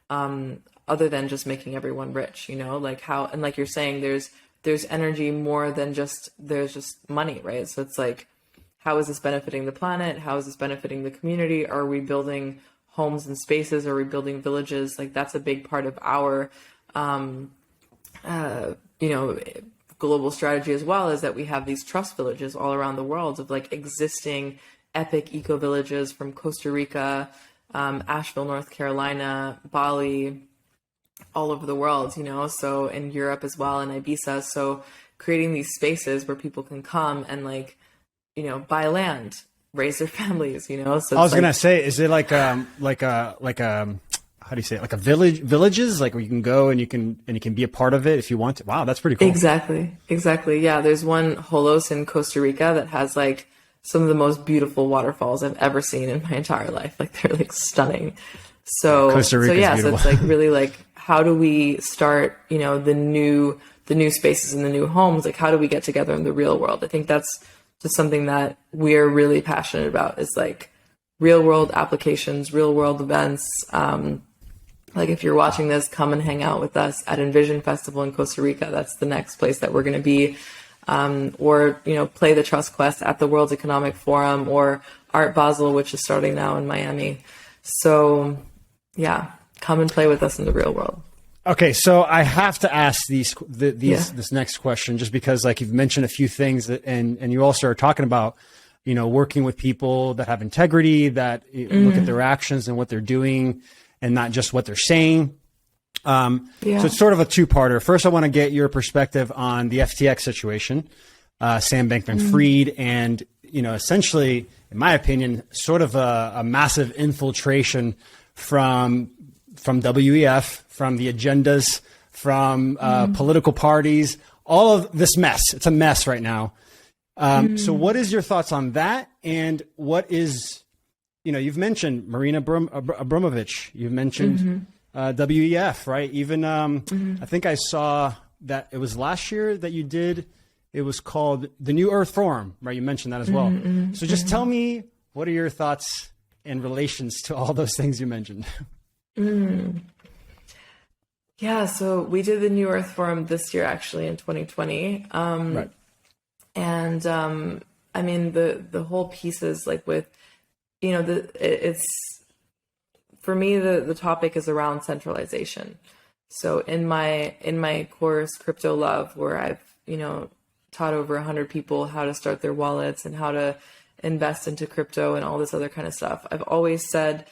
Speaker 1: other than just making everyone rich, like how, and like you're saying, there's energy more than there's just money, right? So it's like, how is this benefiting the planet? How is this benefiting the community? Are we building homes and spaces? Are we building villages? Like, that's a big part of our, global strategy as well, is that we have these trust villages all around the world of like existing epic eco villages from Costa Rica, Asheville, North Carolina, Bali, all over the world, so in Europe as well, in Ibiza. So creating these spaces where people can come and like, buy land, raise their families, So
Speaker 2: I was going to say, is it like a how do you say it? Like a villages, like where you can go and you can be a part of it if you want to. Wow, that's pretty cool.
Speaker 1: Exactly. Yeah, there's one Holos in Costa Rica that has like some of the most beautiful waterfalls I've ever seen in my entire life. Like, they're like stunning. So
Speaker 2: Costa Rica,
Speaker 1: so it's like really like, how do we start, the new spaces and the new homes? Like, how do we get together in the real world? I think that's just something that we're really passionate about, is like real world applications, real world events. Like if you're watching this, come and hang out with us at Envision Festival in Costa Rica. That's the next place that we're going to be. Or, play the Trust Quest at the World Economic Forum, or Art Basel, which is starting now in Miami. So yeah, come and play with us in the real world.
Speaker 2: Okay, so I have to ask this next question, just because like you've mentioned a few things and you also are talking about, working with people that have integrity, that look at their actions and what they're doing and not just what they're saying. So it's sort of a two-parter. First, I want to get your perspective on the FTX situation, Sam Bankman-Fried, and, essentially, in my opinion, sort of a massive infiltration from WEF, from the agendas, from political parties, all of this mess. It's a mess right now. So what is your thoughts on that? And what is, you've mentioned Marina Abramovich, you've mentioned WEF, right? Even I think I saw that it was last year that you did, it was called the New Earth Forum, right? You mentioned that as well. So just tell me, what are your thoughts in relations to all those things you mentioned?
Speaker 1: Yeah, so we did the New Earth Forum this year, actually, in 2020.
Speaker 2: Right.
Speaker 1: And I mean, the whole piece is like with, it's, for me, the topic is around centralization. So in my course, Crypto Love, where I've, taught over 100 people how to start their wallets and how to invest into crypto and all this other kind of stuff, I've always said,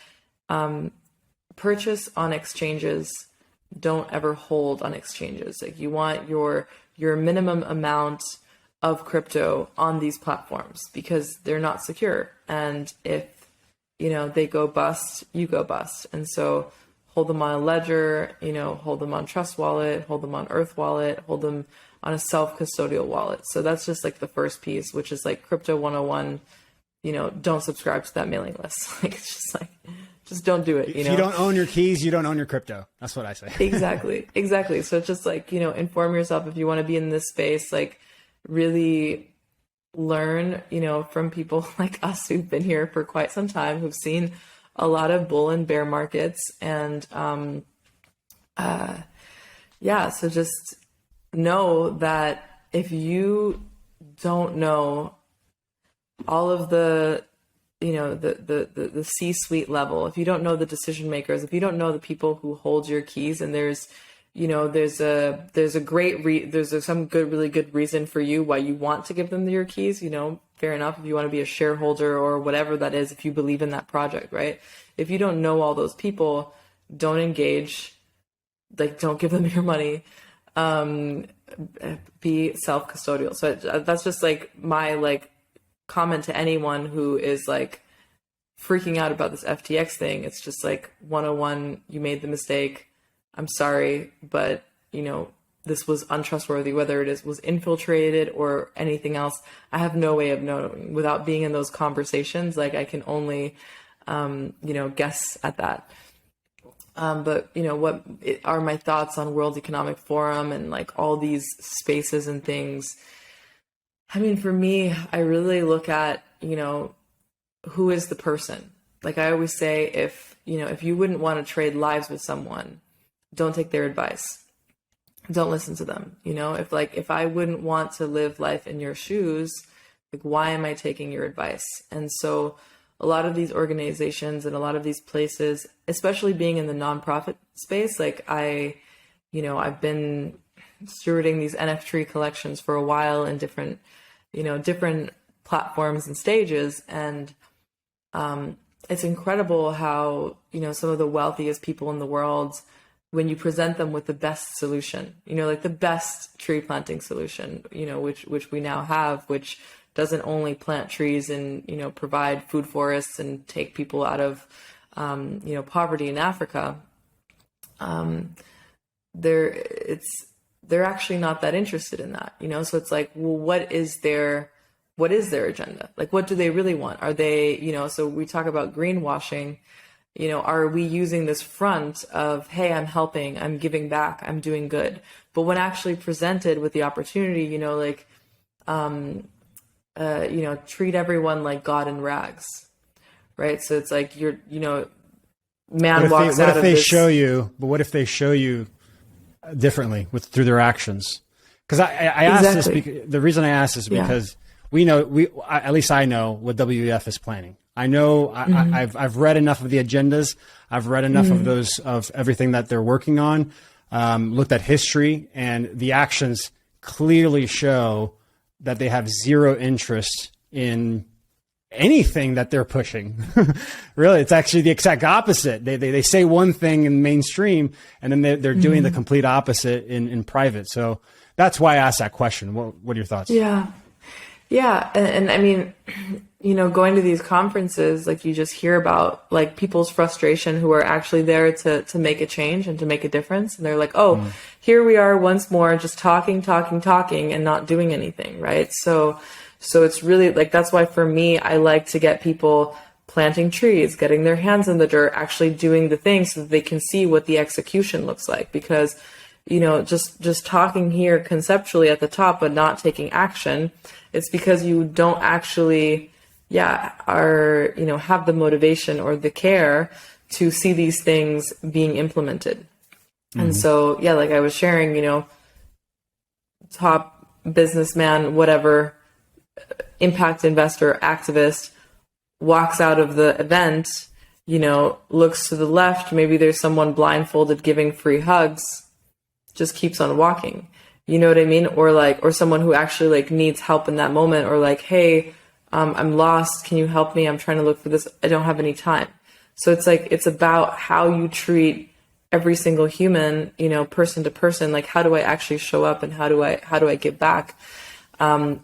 Speaker 1: purchase on exchanges, don't ever hold on exchanges. Like, you want your minimum amount of crypto on these platforms because they're not secure. And if, they go bust, you go bust. And so hold them on a ledger, hold them on Trust Wallet, hold them on Earth Wallet, hold them on a self-custodial wallet. So that's just like the first piece, which is like Crypto 101, don't subscribe to that mailing list. Like, it's just like, just don't do it.
Speaker 2: If you don't own your keys, you don't own your crypto. That's what I say.
Speaker 1: Exactly. So it's just like, inform yourself if you want to be in this space, like really learn, from people like us who've been here for quite some time, who've seen a lot of bull and bear markets. And, so just know that if you don't know all of the, the C-suite level, if you don't know the decision makers, if you don't know the people who hold your keys, and there's some really good reason for you why you want to give them your keys, fair enough. If you want to be a shareholder or whatever that is, if you believe in that project, right? If you don't know all those people, don't engage, like, don't give them your money, be self-custodial. So that's just like my comment to anyone who is like freaking out about this FTX thing. It's just like 101, you made the mistake. I'm sorry, but this was untrustworthy, whether it was infiltrated or anything else. I have no way of knowing without being in those conversations. Like, I can only, guess at that. But what are my thoughts on World Economic Forum and like all these spaces and things? I mean, for me, I really look at, who is the person? Like, I always say, if you wouldn't want to trade lives with someone, don't take their advice. Don't listen to them. If I wouldn't want to live life in your shoes, like, why am I taking your advice? And so a lot of these organizations and a lot of these places, especially being in the nonprofit space, like I've been stewarding these NFT collections for a while in different platforms and stages. And it's incredible how, some of the wealthiest people in the world, when you present them with the best solution, like the best tree planting solution, which we now have, which doesn't only plant trees and, provide food forests and take people out of, poverty in Africa. They're actually not that interested in that, so it's like, well, what is their agenda? Like, what do they really want? Are they, so we talk about greenwashing, are we using this front of, hey, I'm helping, I'm giving back, I'm doing good. But when actually presented with the opportunity, treat everyone like God in rags, right? So it's like man
Speaker 2: What if they show you differently through their actions? Because I asked this. The reason I asked is because at least I know what WEF is planning. I know I've read enough of the agendas. I've read enough of everything that they're working on. Looked at history, and the actions clearly show that they have zero interest in anything that they're pushing. Really, it's actually the exact opposite. They say one thing in mainstream, and then they're doing the complete opposite in private. So that's why I asked that question. What are your thoughts?
Speaker 1: Yeah. And I mean, going to these conferences, like you just hear about like people's frustration who are actually there to make a change and to make a difference. And they're like, here we are once more, just talking and not doing anything. Right. So it's really like, that's why for me, I like to get people planting trees, getting their hands in the dirt, actually doing the thing so that they can see what the execution looks like. Because, just talking here conceptually at the top, but not taking action, it's because you don't actually, have the motivation or the care to see these things being implemented. And so, like I was sharing, top businessman, whatever, impact investor, activist, walks out of the event, looks to the left, maybe there's someone blindfolded giving free hugs, just keeps on walking. You know what I mean? Or someone who actually needs help in that moment, or hey, I'm lost. Can you help me? I'm trying to look for this. I don't have any time. So it's about how you treat every single human, person to person. Like, how do I actually show up, and how do I give back? From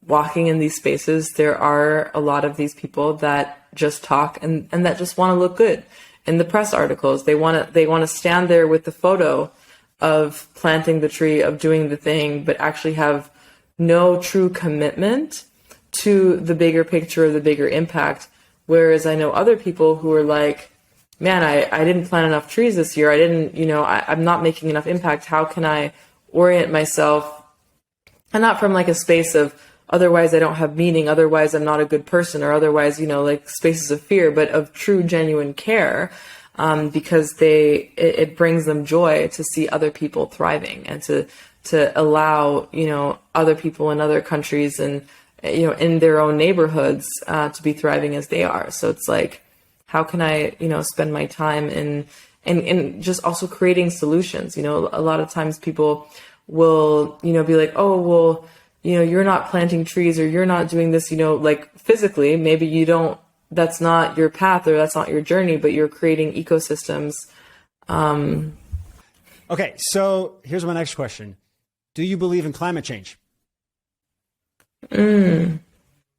Speaker 1: walking in these spaces, there are a lot of these people that just talk and that just want to look good in the press articles. They want to stand there with the photo of planting the tree, of doing the thing, but actually have no true commitment to the bigger picture, the bigger impact. Whereas I know other people who are like, man, I didn't plant enough trees this year. I didn't, I'm not making enough impact. How can I orient myself? And not from a space of, otherwise I don't have meaning, otherwise I'm not a good person, or otherwise, spaces of fear, but of true, genuine care, because it brings them joy to see other people thriving, and to allow, other people in other countries and, in their own neighborhoods, to be thriving as they are. So it's like, how can I, spend my time in just also creating solutions? A lot of times people will, be like, oh, well, you're not planting trees, or you're not doing this, physically, maybe you don't, that's not your path, or that's not your journey, but you're creating ecosystems.
Speaker 2: Okay. So here's my next question. Do you believe in climate change? You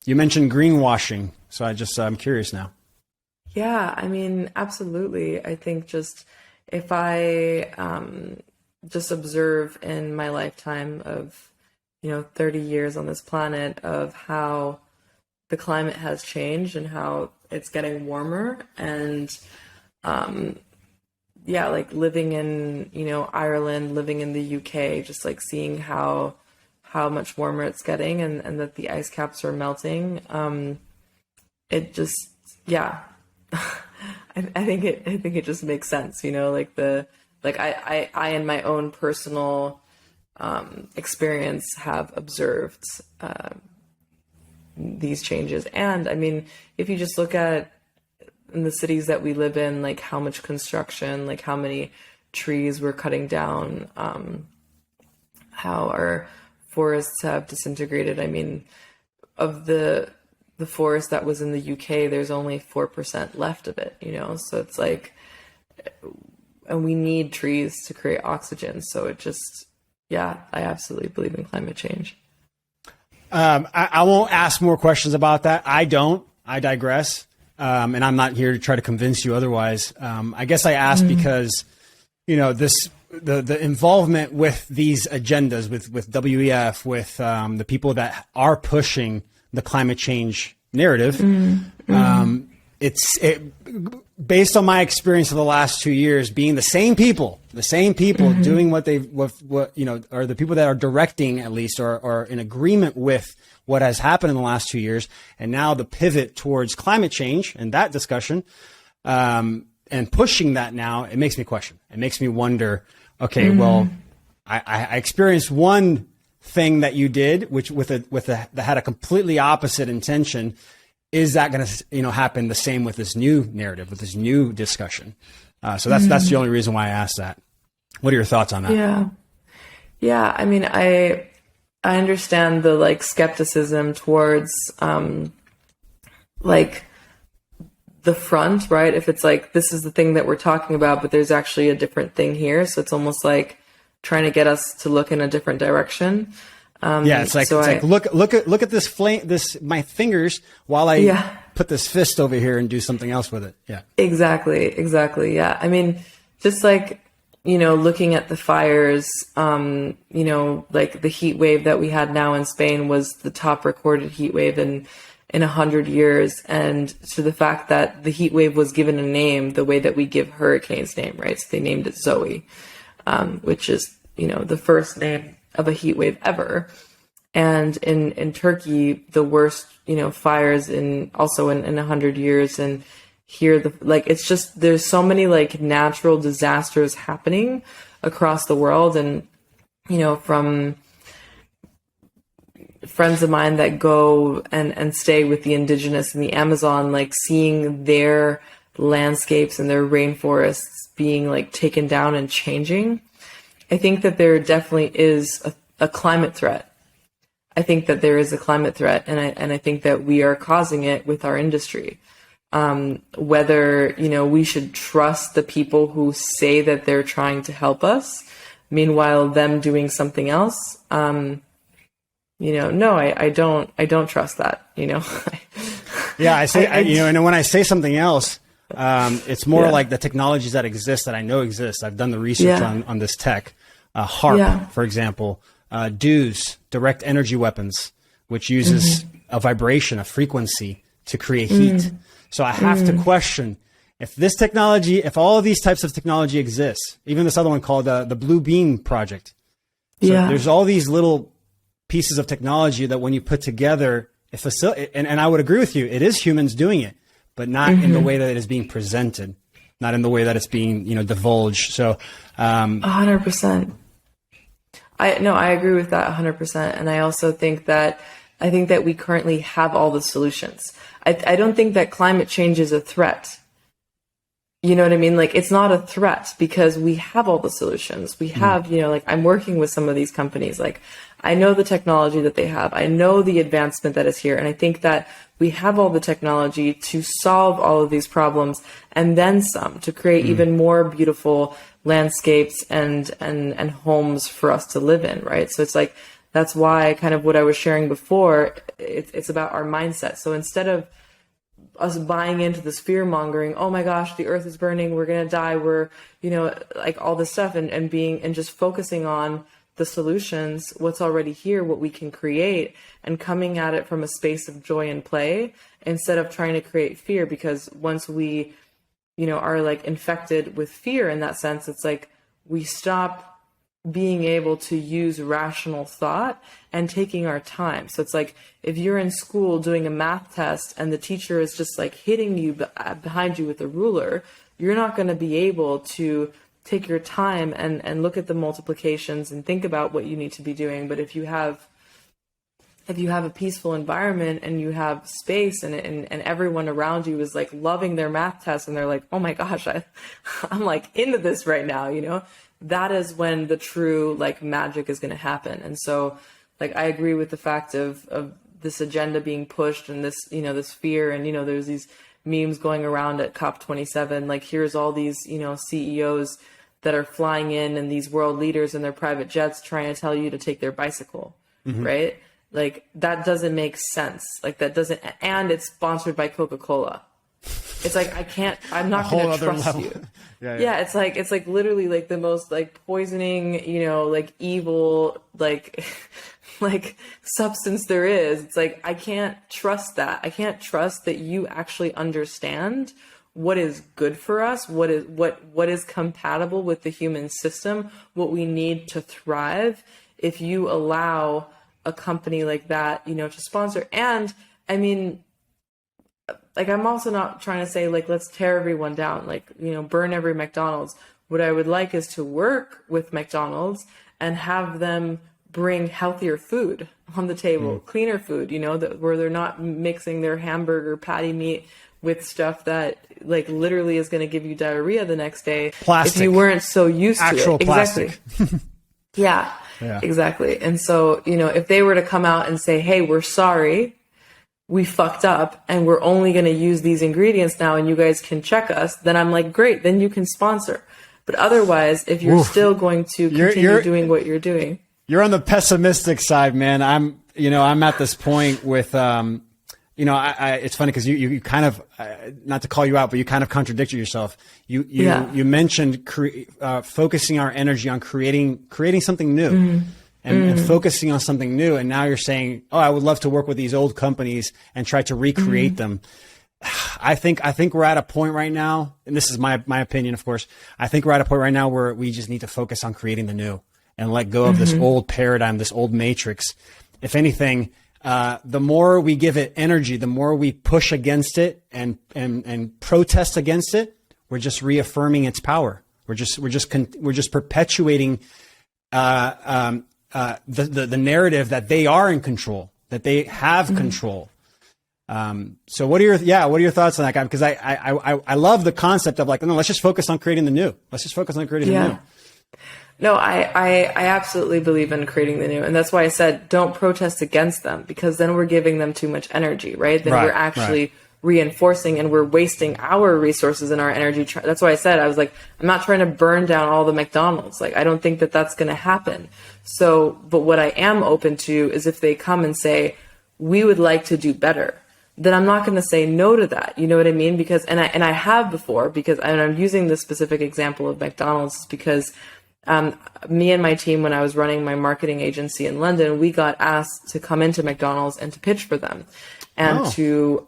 Speaker 2: mentioned greenwashing. So I'm curious now.
Speaker 1: Yeah, I mean, absolutely. I think just if I, just observe in my lifetime of, 30 years on this planet, of how the climate has changed and how it's getting warmer, and living in Ireland, living in the UK, just seeing how much warmer it's getting, and that the ice caps are melting. It just I think it just makes sense, I in my own personal experience have observed these changes. And I mean, if you just look at in the cities that we live in, how much construction, how many trees we're cutting down, how our forests have disintegrated. I mean, of the forest that was in the UK, there's only 4% left of it, so it's and we need trees to create oxygen. So it just, I absolutely believe in climate change.
Speaker 2: I won't ask more questions about that. I digress. And I'm not here to try to convince you otherwise. I guess I asked because, the involvement with these agendas, with WEF, with the people that are pushing the climate change narrative, based on my experience of the last 2 years, being the same people the same people doing what or the people that are directing at least or in agreement with what has happened in the last 2 years. And now the pivot towards climate change and that discussion, and pushing that now, it makes me question. It makes me wonder, okay, well, I experienced one thing that you did, which that had a completely opposite intention. Is that going to, happen the same with this new narrative, with this new discussion? So that's the only reason why I asked that. What are your thoughts on that?
Speaker 1: Yeah. I mean, I understand the skepticism towards the front, right? If it's this is the thing that we're talking about, but there's actually a different thing here. So it's almost like trying to get us to look in a different direction.
Speaker 2: Look at this flame, my fingers while I put this fist over here and do something else with it. Yeah, exactly.
Speaker 1: Yeah. I mean, just looking at the fires, the heat wave that we had now in Spain was the top recorded heat wave in 100 years. And to the fact that the heat wave was given a name the way that we give hurricanes name, right? So they named it Zoe, which is, the first name of a heat wave ever. And in Turkey, the worst, fires in 100 years. And here, it's just, there's so many natural disasters happening across the world. And, from friends of mine that go and stay with the indigenous in the Amazon, seeing their landscapes and their rainforests being taken down and changing. I think that there definitely is a climate threat. I think that there is a climate threat, and I think that we are causing it with our industry. Whether, we should trust the people who say that they're trying to help us, meanwhile them doing something else. No, I don't trust that,
Speaker 2: Yeah, I say, and when I say something else, it's more like the technologies that exist that I know exist. I've done the research on this tech. HARP, for example, DAOs, direct energy weapons, which uses a vibration, a frequency to create heat. So I have to question if this technology, if all of these types of technology exists, even this other one called the Blue Beam Project. So there's all these little pieces of technology that when you put together, and I would agree with you, it is humans doing it, but not in the way that it is being presented, not in the way that it's being, divulged. So,
Speaker 1: 100%. I agree with that 100%. And I also think that we currently have all the solutions. I don't think that climate change is a threat. You know what I mean? It's not a threat because we have all the solutions. We have, I'm working with some of these companies. I know the technology that they have. I know the advancement that is here. And I think that we have all the technology to solve all of these problems and then some to create even more beautiful landscapes and homes for us to live in, right? So it's that's why kind of what I was sharing before, it's about our mindset. So instead of us buying into this fear mongering, oh my gosh, the earth is burning, we're going to die, we're, all this stuff and just focusing on the solutions, what's already here, what we can create, and coming at it from a space of joy and play instead of trying to create fear. Because once we, are infected with fear in that sense, it's we stop being able to use rational thought and taking our time. So it's if you're in school doing a math test and the teacher is just hitting you behind you with a ruler, you're not going to be able to take your time and look at the multiplications and think about what you need to be doing. But if you have a peaceful environment and you have space and everyone around you is loving their math test and they're oh my gosh, I'm into this right now, that is when the true magic is going to happen. And so I agree with the fact of this agenda being pushed and this, this fear. And, there's these memes going around at COP27, here's all these, CEOs that are flying in and these world leaders in their private jets trying to tell you to take their bicycle, right? That doesn't make sense. That doesn't, and it's sponsored by Coca-Cola. It's I'm not going to trust you. Yeah. It's literally the most poisoning, evil, substance there is. It's I can't trust that. I can't trust that you actually understand what is good for us, what is compatible with the human system, what we need to thrive, if you allow a company like that, to sponsor. And I mean, like, I'm also not trying to say, like, let's tear everyone down, like, burn every McDonald's. What I would like is to work with McDonald's and have them bring healthier food on the table, cleaner food, where they're not mixing their hamburger patty meat with stuff that, like, literally is going to give you diarrhea the next day.
Speaker 2: Plastic.
Speaker 1: If you weren't so used to it.
Speaker 2: Actual plastic.
Speaker 1: Exactly. Yeah, exactly. And so, if they were to come out and say, hey, we're sorry, we fucked up and we're only going to use these ingredients now and you guys can check us, then I'm like, great, then you can sponsor. But otherwise, if you're still going to continue doing what you're doing.
Speaker 2: You're on the pessimistic side, man. I'm at this point with, it's funny because you kind of, not to call you out, but you kind of contradicted yourself. You mentioned focusing our energy on creating something new. And focusing on something new. And now you're saying, oh, I would love to work with these old companies and try to recreate them. I think we're at a point right now, and this is my opinion, of course. I think we're at a point right now where we just need to focus on creating the new and let go of this old paradigm, this old matrix. If anything, the more we give it energy, the more we push against it and protest against it, we're just reaffirming its power. We're just perpetuating, the narrative that they are in control, that they have control. So what are your thoughts on that, guy? Because I love the concept of, like, no, let's just focus on creating the new. Let's just focus on creating the new.
Speaker 1: No, I absolutely believe in creating the new. And that's why I said, don't protest against them, because then we're giving them too much energy, right? Then we're actually reinforcing and we're wasting our resources and our energy. That's why I said, I was like, I'm not trying to burn down all the McDonald's. Like, I don't think that that's going to happen. So, but what I am open to is if they come and say, we would like to do better, then I'm not going to say no to that. You know what I mean? Because, and I have before, because, and I'm using this specific example of McDonald's because, me and my team, when I was running my marketing agency in London, we got asked to come into McDonald's and to pitch for them and to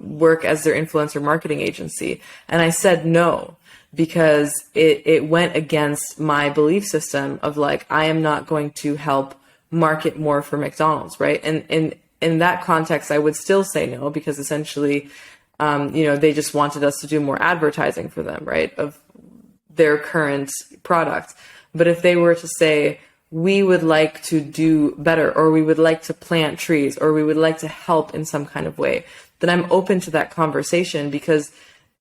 Speaker 1: work as their influencer marketing agency. And I said no, because it went against my belief system of, like, I am not going to help market more for McDonald's, right? And in that context, I would still say no, because essentially, they just wanted us to do more advertising for them, right, of their current product. But if they were to say, we would like to do better, or we would like to plant trees, or we would like to help in some kind of way, then I'm open to that conversation, because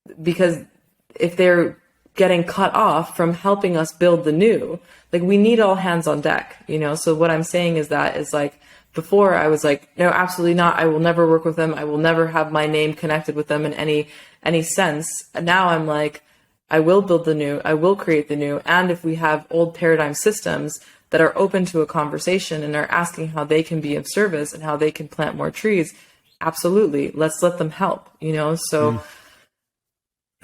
Speaker 1: if they're getting cut off from helping us build the new, like, we need all hands on deck, So what I'm saying is like, before I was like, no, absolutely not. I will never work with them. I will never have my name connected with them in any sense. And now I'm like, I will build the new, I will create the new. And if we have old paradigm systems that are open to a conversation and are asking how they can be of service and how they can plant more trees, absolutely, let's let them help, So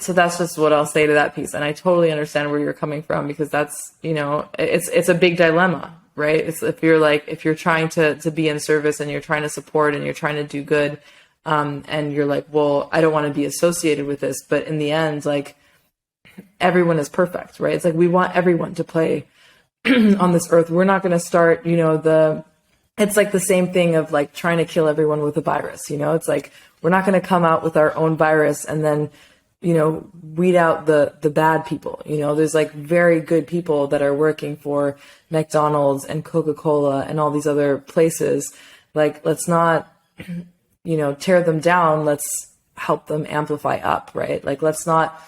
Speaker 1: that's just what I'll say to that piece. And I totally understand where you're coming from, because that's, it's a big dilemma, right? It's if you're trying to be in service and you're trying to support and you're trying to do good, and you're like, well, I don't want to be associated with this. But in the end, like, everyone is perfect, right? It's like, we want everyone to play on this earth. We're not going to start, it's like the same thing of, like, trying to kill everyone with a virus, it's like, we're not going to come out with our own virus and then, weed out the bad people. There's, like, very good people that are working for McDonald's and Coca-Cola and all these other places. Like, let's not, tear them down. Let's help them amplify up, right? Like, let's not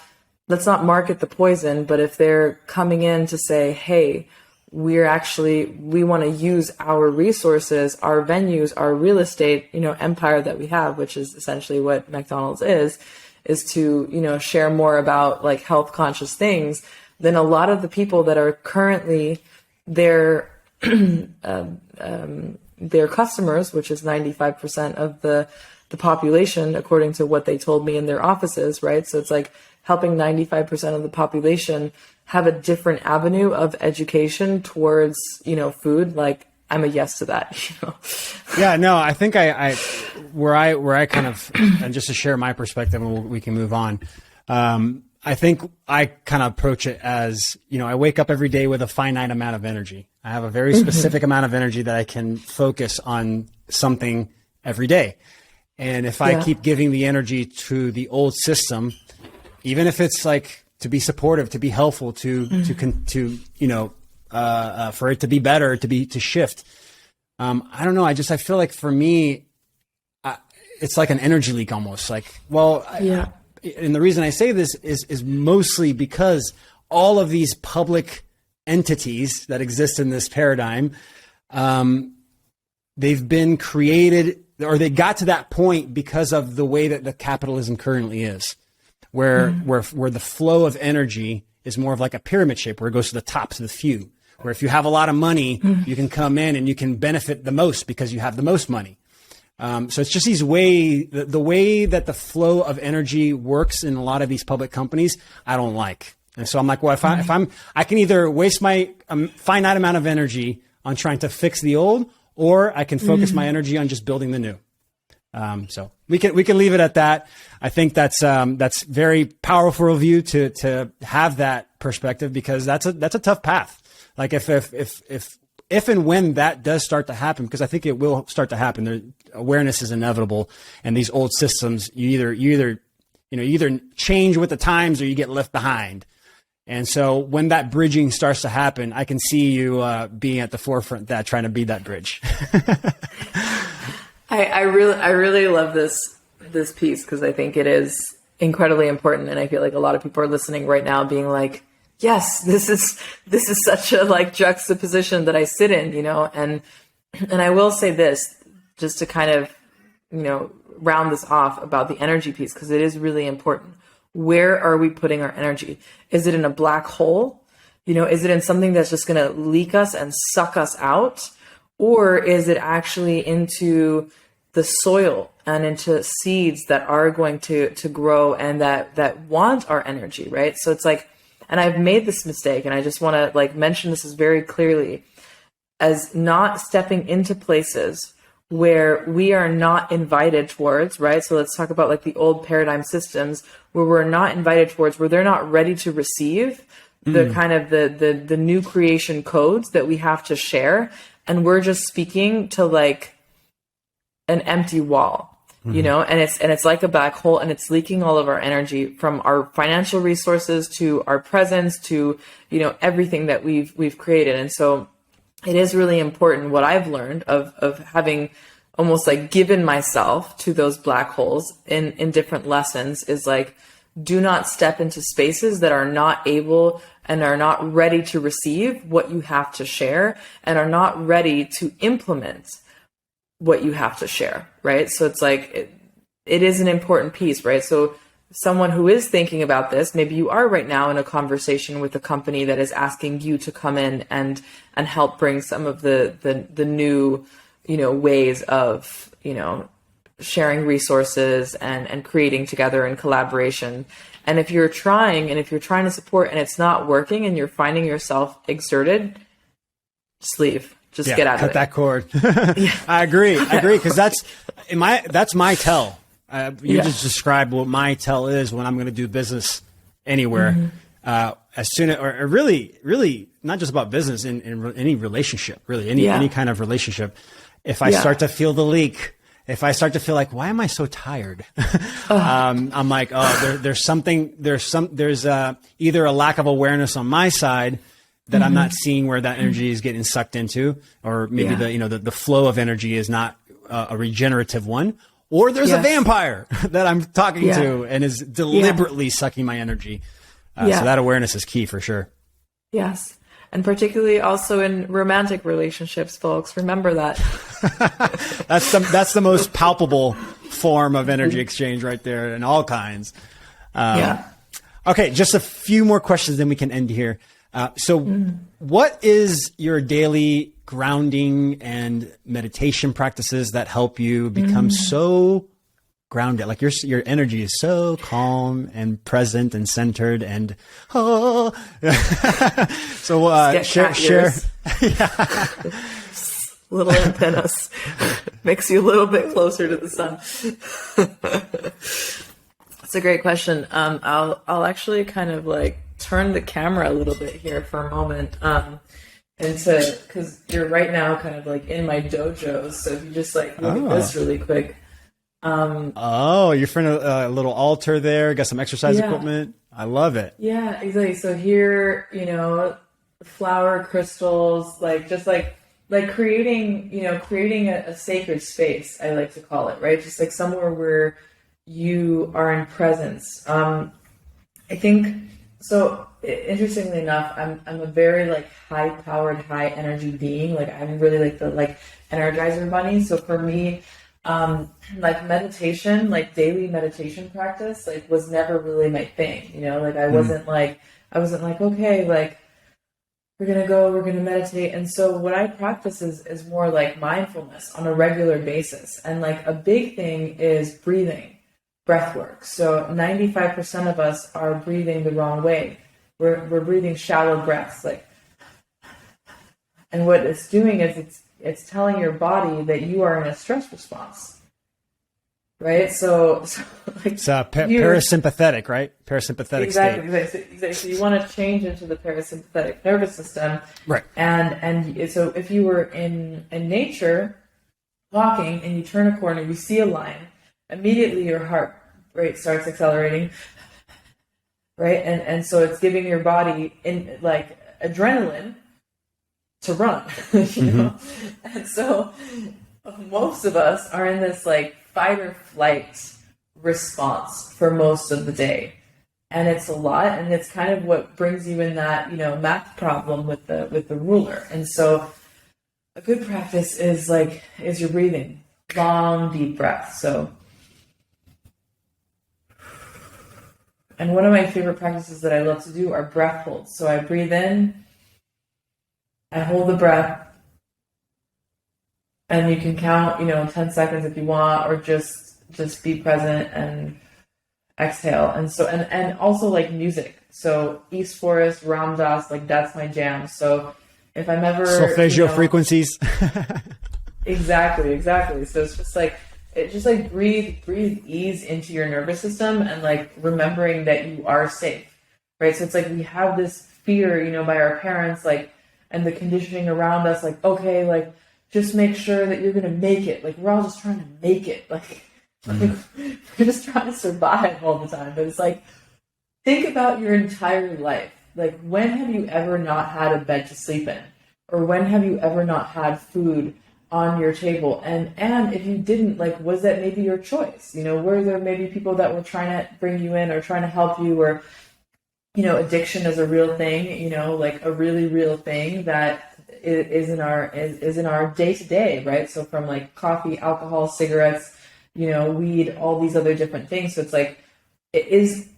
Speaker 1: market the poison, but if they're coming in to say, hey, we want to use our resources, our venues, our real estate, empire that we have, which is essentially what McDonald's is to, share more about, like, health conscious things, then a lot of the people that are currently their customers, which is 95% of the population, according to what they told me in their offices, right? So it's like helping 95% of the population have a different avenue of education towards, food. Like, I'm a yes to that. You know?
Speaker 2: Yeah, no, I think where I kind of, and just to share my perspective and we can move on. I think I kind of approach it as, you know, I wake up every day with a finite amount of energy. I have a very specific amount of energy that I can focus on something every day. And if I keep giving the energy to the old system, even if it's like to be supportive, to be helpful, to you know, for it to be better, to shift. I don't know. I feel like for me, it's like an energy leak almost. Like, well, and the reason I say this is mostly because all of these public entities that exist in this paradigm, they've been created, or they got to that point because of the way that the capitalism currently is, where the flow of energy is more of like a pyramid shape, where it goes to the top, to the few. Where if you have a lot of money, you can come in and you can benefit the most because you have the most money. So it's just the way that the flow of energy works in a lot of these public companies, I don't like. And so I'm like, well, I can either waste my finite amount of energy on trying to fix the old, or I can focus my energy on just building the new. So we can leave it at that. I think that's very powerful of you to have that perspective, because that's a tough path. Like if and when that does start to happen, because I think it will start to happen, awareness is inevitable, and these old systems, you either change with the times or you get left behind. And so when that bridging starts to happen, I can see you being at the forefront of that, trying to be that bridge.
Speaker 1: I really love this piece, because I think it is incredibly important, and I feel like a lot of people are listening right now being like, yes, this is such a like juxtaposition that I sit in, you know, and I will say this, just to kind of, you know, round this off about the energy piece, because it is really important. Where are we putting our energy? Is it in a black hole? You know, is it in something that's just going to leak us and suck us out? Or is it actually into the soil and into seeds that are going to grow and that want our energy, right? So it's like, and I've made this mistake, and I just want to like mention this as very clearly, as not stepping into places where we are not invited towards, right? So let's talk about like the old paradigm systems where we're not invited towards, where they're not ready to receive the kind of the new creation codes that we have to share. And we're just speaking to like an empty wall. You know, and it's like a black hole, and it's leaking all of our energy, from our financial resources to our presence to, you know, everything that we've created. And so it is really important, what I've learned of having almost like given myself to those black holes in different lessons, is like, do not step into spaces that are not able and are not ready to receive what you have to share, and are not ready to implement what you have to share, right? So it's like, it is an important piece, right? So someone who is thinking about this, maybe you are right now in a conversation with a company that is asking you to come in and help bring some of the new, you know, ways of, you know, sharing resources and creating together in collaboration. And if you're trying to support and it's not working and you're finding yourself exerted, just leave. Just get out of it.
Speaker 2: Cut that cord. I agree. Because that's my tell. You just described what my tell is when I'm going to do business anywhere. As soon as, or really not just about business, in any relationship, really any kind of relationship. If I start to feel the leak, if I start to feel like, why am I so tired? I'm like, oh, there's either a lack of awareness on my side that I'm not seeing where that energy is getting sucked into, or maybe the flow of energy is not a regenerative one, or there's a vampire that I'm talking to and is deliberately sucking my energy. So that awareness is key for sure.
Speaker 1: Yes. And particularly also in romantic relationships, folks, remember that.
Speaker 2: That's the most palpable form of energy exchange right there, in all kinds. Okay. Just a few more questions, then we can end here. What is your daily grounding and meditation practices that help you become so grounded? Like your energy is so calm and present and centered and, share.
Speaker 1: little antennas. Makes you a little bit closer to the sun. That's a great question. I'll actually kind of like turn the camera a little bit here for a moment. Because you're right now kind of like in my dojo. So if you just like look at this really quick.
Speaker 2: You're in front of a little altar there. Got some exercise equipment. I love it.
Speaker 1: Yeah, exactly. So here, flower crystals, like just like creating a sacred space, I like to call it, right? Just like somewhere where you are in presence. I think so. Interestingly enough, I'm a very like high powered, high energy being. Like I'm really like the like Energizer bunny. So for me, like meditation, like daily meditation practice, like was never really my thing. Like I wasn't like okay, like we're gonna meditate. And so what I practice is more like mindfulness on a regular basis. And like a big thing is breathing, breath work. So 95% of us are breathing the wrong way. We're breathing shallow breaths, like, and what it's doing is it's telling your body that you are in a stress response, right? So like
Speaker 2: it's parasympathetic, right? Parasympathetic
Speaker 1: exactly,
Speaker 2: state.
Speaker 1: Exactly. So you want to change into the parasympathetic nervous system,
Speaker 2: right?
Speaker 1: And so if you were in nature, walking, and you turn a corner, you see a line, immediately your heart rate starts accelerating. Right. And so it's giving your body in like adrenaline to run, you know? And so most of us are in this like fight or flight response for most of the day. And it's a lot. And it's kind of what brings you in that, math problem with the ruler. And so a good practice is your breathing, long, deep breaths. So, and one of my favorite practices that I love to do are breath holds. So I breathe in, I hold the breath, and you can count, 10 seconds if you want, or just be present and exhale. And so, and also like music. So East Forest, Ram Dass, like that's my jam. So if I'm ever
Speaker 2: solfeggio frequencies.
Speaker 1: Exactly. So it's just like, breathe ease into your nervous system and like remembering that you are safe, right? So it's like we have this fear, by our parents, like, and the conditioning around us, like, okay, like just make sure that you're going to make it. Like we're all just trying to make it. Like we're just trying to survive all the time. But it's like, think about your entire life. Like when have you ever not had a bed to sleep in? Or when have you ever not had food on your table? And if you didn't, like, was that maybe your choice? Were there maybe people that were trying to bring you in or trying to help you, or, addiction is a real thing, like a really real thing that is in our day to day, right? So from like coffee, alcohol, cigarettes, weed, all these other different things. So it's like, it is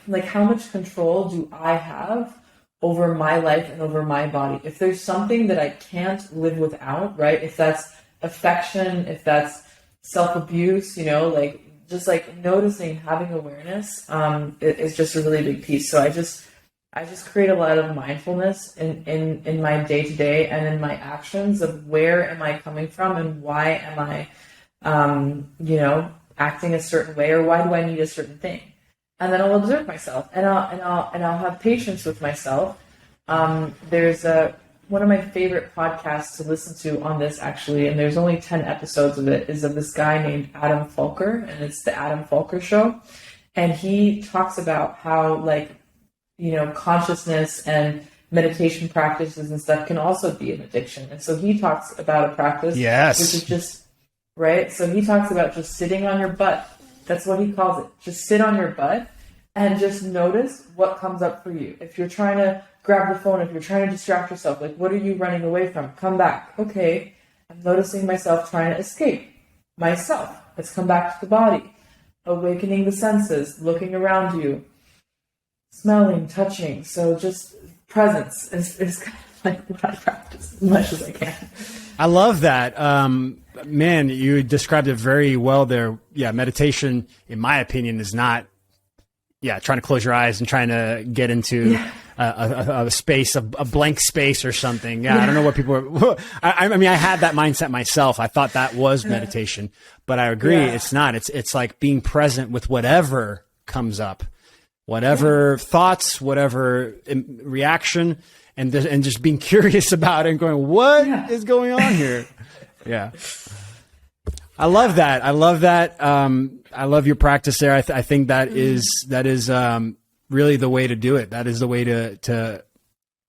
Speaker 1: like, how much control do I have over my life and over my body? If there's something that I can't live without, right? If that's affection, if that's self-abuse, like just like noticing, having awareness, is just a really big piece. So I just create a lot of mindfulness in my day-to-day and in my actions of where am I coming from and why am I, acting a certain way, or why do I need a certain thing? And then I'll observe myself, and I'll have patience with myself. There's one of my favorite podcasts to listen to on this, actually, and there's only 10 episodes of it, is of this guy named Adam Fulker, and it's the Adam Fulker Show. And he talks about how, like, consciousness and meditation practices and stuff can also be an addiction. And so he talks about a practice,
Speaker 2: yes,
Speaker 1: which is just, right? So he talks about just sitting on your butt. That's what he calls it. Just sit on your butt and just notice what comes up for you. If you're trying to grab the phone, if you're trying to distract yourself, like, what are you running away from? Come back. Okay, I'm noticing myself trying to escape myself. Let's come back to the body. Awakening the senses, looking around you, smelling, touching. So just presence is kind of like what I practice as much as I can.
Speaker 2: I love that. Man, you described it very well there. Yeah, meditation, in my opinion, is not, trying to close your eyes and trying to get into a space, a blank space or something. Yeah, I don't know what people are. I mean, I had that mindset myself. I thought that was meditation, but I agree, it's not. It's like being present with whatever comes up, whatever thoughts, whatever reaction, and just being curious about it and going, what is going on here? Yeah. I love that. I love that. I love your practice there. I think that is really the way to do it. That is the way to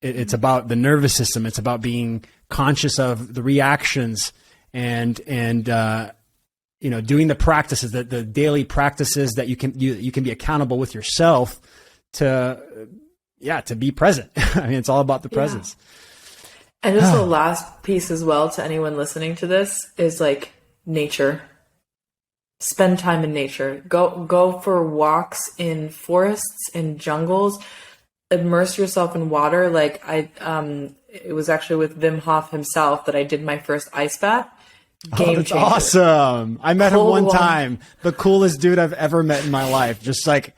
Speaker 2: it's about the nervous system. It's about being conscious of the reactions and doing the practices, the daily practices that you can be accountable with yourself to be present. I mean, it's all about the presence.
Speaker 1: And just the last piece as well to anyone listening to this is like nature. Spend time in nature. Go for walks in forests, in jungles. Immerse yourself in water. Like it was actually with Wim Hof himself that I did my first ice bath. Game
Speaker 2: that's
Speaker 1: changer.
Speaker 2: Awesome. I met him one time. The coolest dude I've ever met in my life. Just like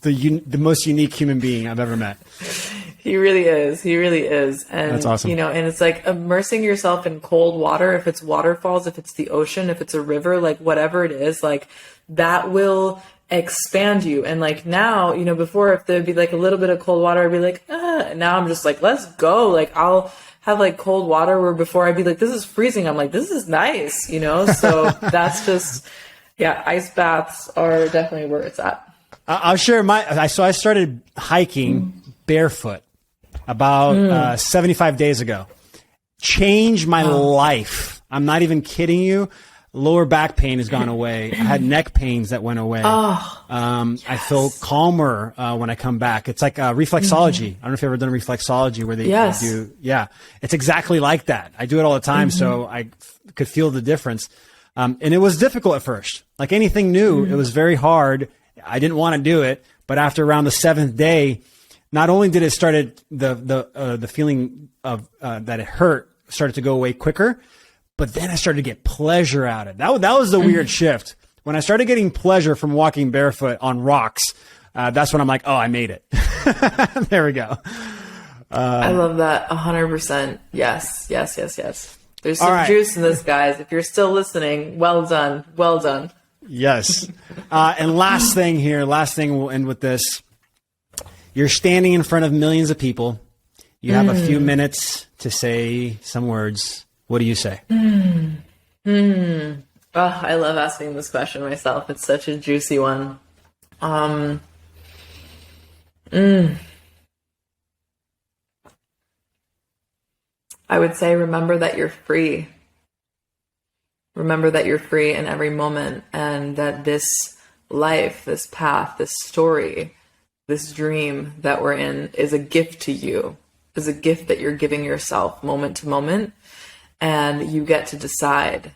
Speaker 2: the most unique human being I've ever met.
Speaker 1: He really is. He really is. And
Speaker 2: that's awesome.
Speaker 1: And it's like immersing yourself in cold water. If it's waterfalls, if it's the ocean, if it's a river, like whatever it is, like that will expand you. And like now, before if there'd be like a little bit of cold water, I'd be like, now I'm just like, let's go. Like I'll have like cold water where before I'd be like, this is freezing. I'm like, this is nice, So that's just, ice baths are definitely where it's at.
Speaker 2: I'll share so I started hiking barefoot about 75 days ago. Changed my life. I'm not even kidding you. Lower back pain has gone away. I had neck pains that went away. I feel calmer when I come back. It's like reflexology. I don't know if you've ever done reflexology where they do. Yeah, it's exactly like that. I do it all the time, so I could feel the difference. And it was difficult at first. Like anything new, it was very hard. I didn't want to do it, but after around the 7th day, not only did it started the feeling of that it hurt started to go away quicker, but then I started to get pleasure out of it. That was the weird shift. When I started getting pleasure from walking barefoot on rocks, that's when I'm like, oh, I made it. There we go.
Speaker 1: I love that 100%. Yes. There's some juice in this, guys. If you're still listening, well done. Well done.
Speaker 2: Yes. And last thing, we'll end with this. You're standing in front of millions of people. You have a few minutes to say some words. What do you say?
Speaker 1: Oh, I love asking this question myself. It's such a juicy one. I would say, remember that you're free. Remember that you're free in every moment, and that this life, this path, this story, this dream that we're in is a gift to you, is a gift that you're giving yourself moment to moment. And you get to decide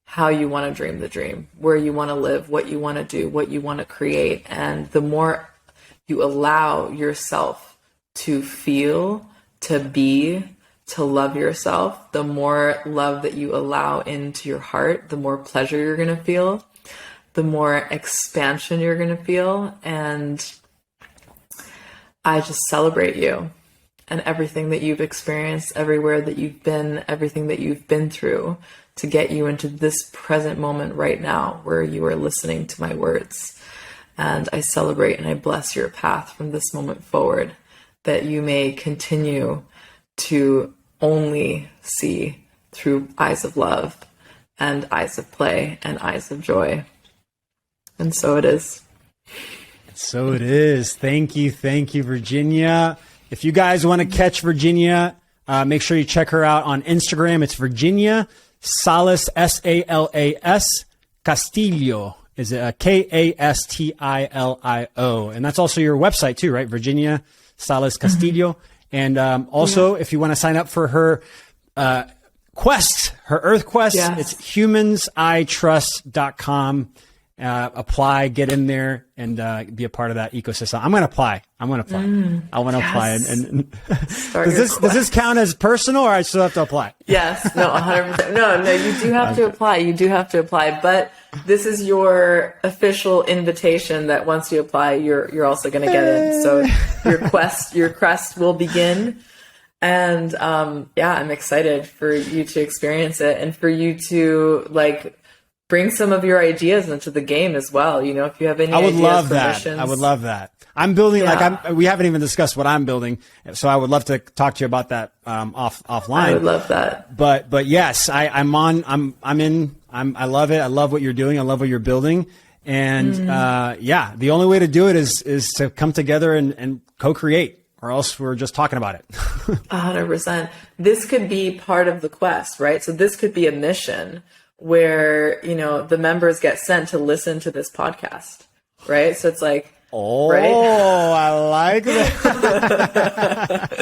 Speaker 1: how you want to dream the dream, where you want to live, what you want to do, what you want to create. And the more you allow yourself to feel, to be, to love yourself, the more love that you allow into your heart, the more pleasure you're going to feel, the more expansion you're going to feel. And I just celebrate you and everything that you've experienced, everywhere that you've been, everything that you've been through to get you into this present moment right now where you are listening to my words. And I celebrate and I bless your path from this moment forward, that you may continue to only see through eyes of love and eyes of play and eyes of joy. And so it is.
Speaker 2: So it is. Thank you, Virginia. If you guys want to catch Virginia, make sure you check her out on Instagram. It's Virginia Salas, Salas Kastilio. Is it Kastilio? And that's also your website too, right? Virginia Salas Kastilio. And also, if you want to sign up for her quest, her Earth quest, it's humansitrust.com. apply, get in there, and be a part of that ecosystem. I'm going to apply. I want to apply. And does this count as personal, or I still have to apply?
Speaker 1: Yes. No, 100%. No, you do have to apply. You do have to apply. But this is your official invitation that once you apply, you're also going to get in. So your quest will begin. And I'm excited for you to experience it and for you to bring some of your ideas into the game as well. You know, if you have any ideas for missions.
Speaker 2: I would love that. I'm building we haven't even discussed what I'm building, so I would love to talk to you about that offline.
Speaker 1: I would love that.
Speaker 2: But yes, I love it. I love what you're doing. I love what you're building. And the only way to do it is to come together and co-create, or else we're just talking about it.
Speaker 1: 100%. This could be part of the quest, right? So this could be a mission where, you know, the members get sent to listen to this podcast, right? So it's like, right?
Speaker 2: I like that.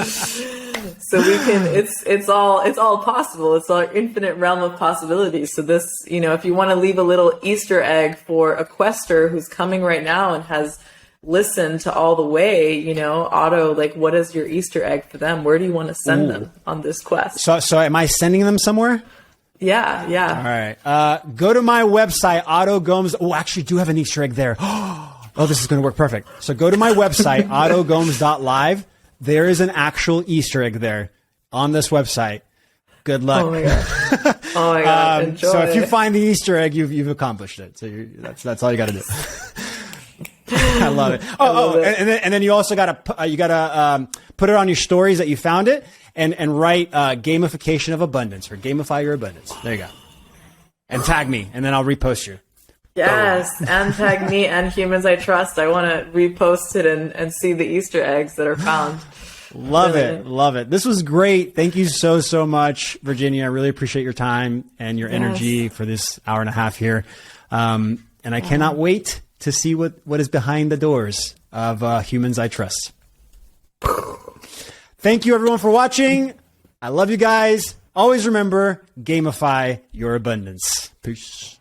Speaker 1: So we can, it's all possible. It's our infinite realm of possibilities. So this, you know, if you want to leave a little Easter egg for a quester who's coming right now and has listened to all the way, you know, Otto, what is your Easter egg for them? Where do you want to send them on this quest?
Speaker 2: So am I sending them somewhere?
Speaker 1: Yeah.
Speaker 2: All right. Go to my website, Otto Gomes. Oh, actually, do have an Easter egg there. Oh, this is going to work perfect. So go to my website, ottogomes.live. There is an actual Easter egg there on this website. Good luck.
Speaker 1: Oh my god. Enjoy
Speaker 2: so if you find the Easter egg, you've accomplished it. So that's all you got to do. I love it. And then you also got to put it on your stories that you found it, and write gamification of abundance, or gamify your abundance. There you go. And tag me, and then I'll repost you.
Speaker 1: Yes, and tag me and Humans I Trust. I want to repost it and see the Easter eggs that are found.
Speaker 2: Love it. This was great. Thank you so much, Virginia. I really appreciate your time and your energy for this hour and a half here. And I cannot wait to see what is behind the doors of Humans I Trust. Thank you, everyone, for watching. I love you guys. Always remember, gamify your abundance. Peace.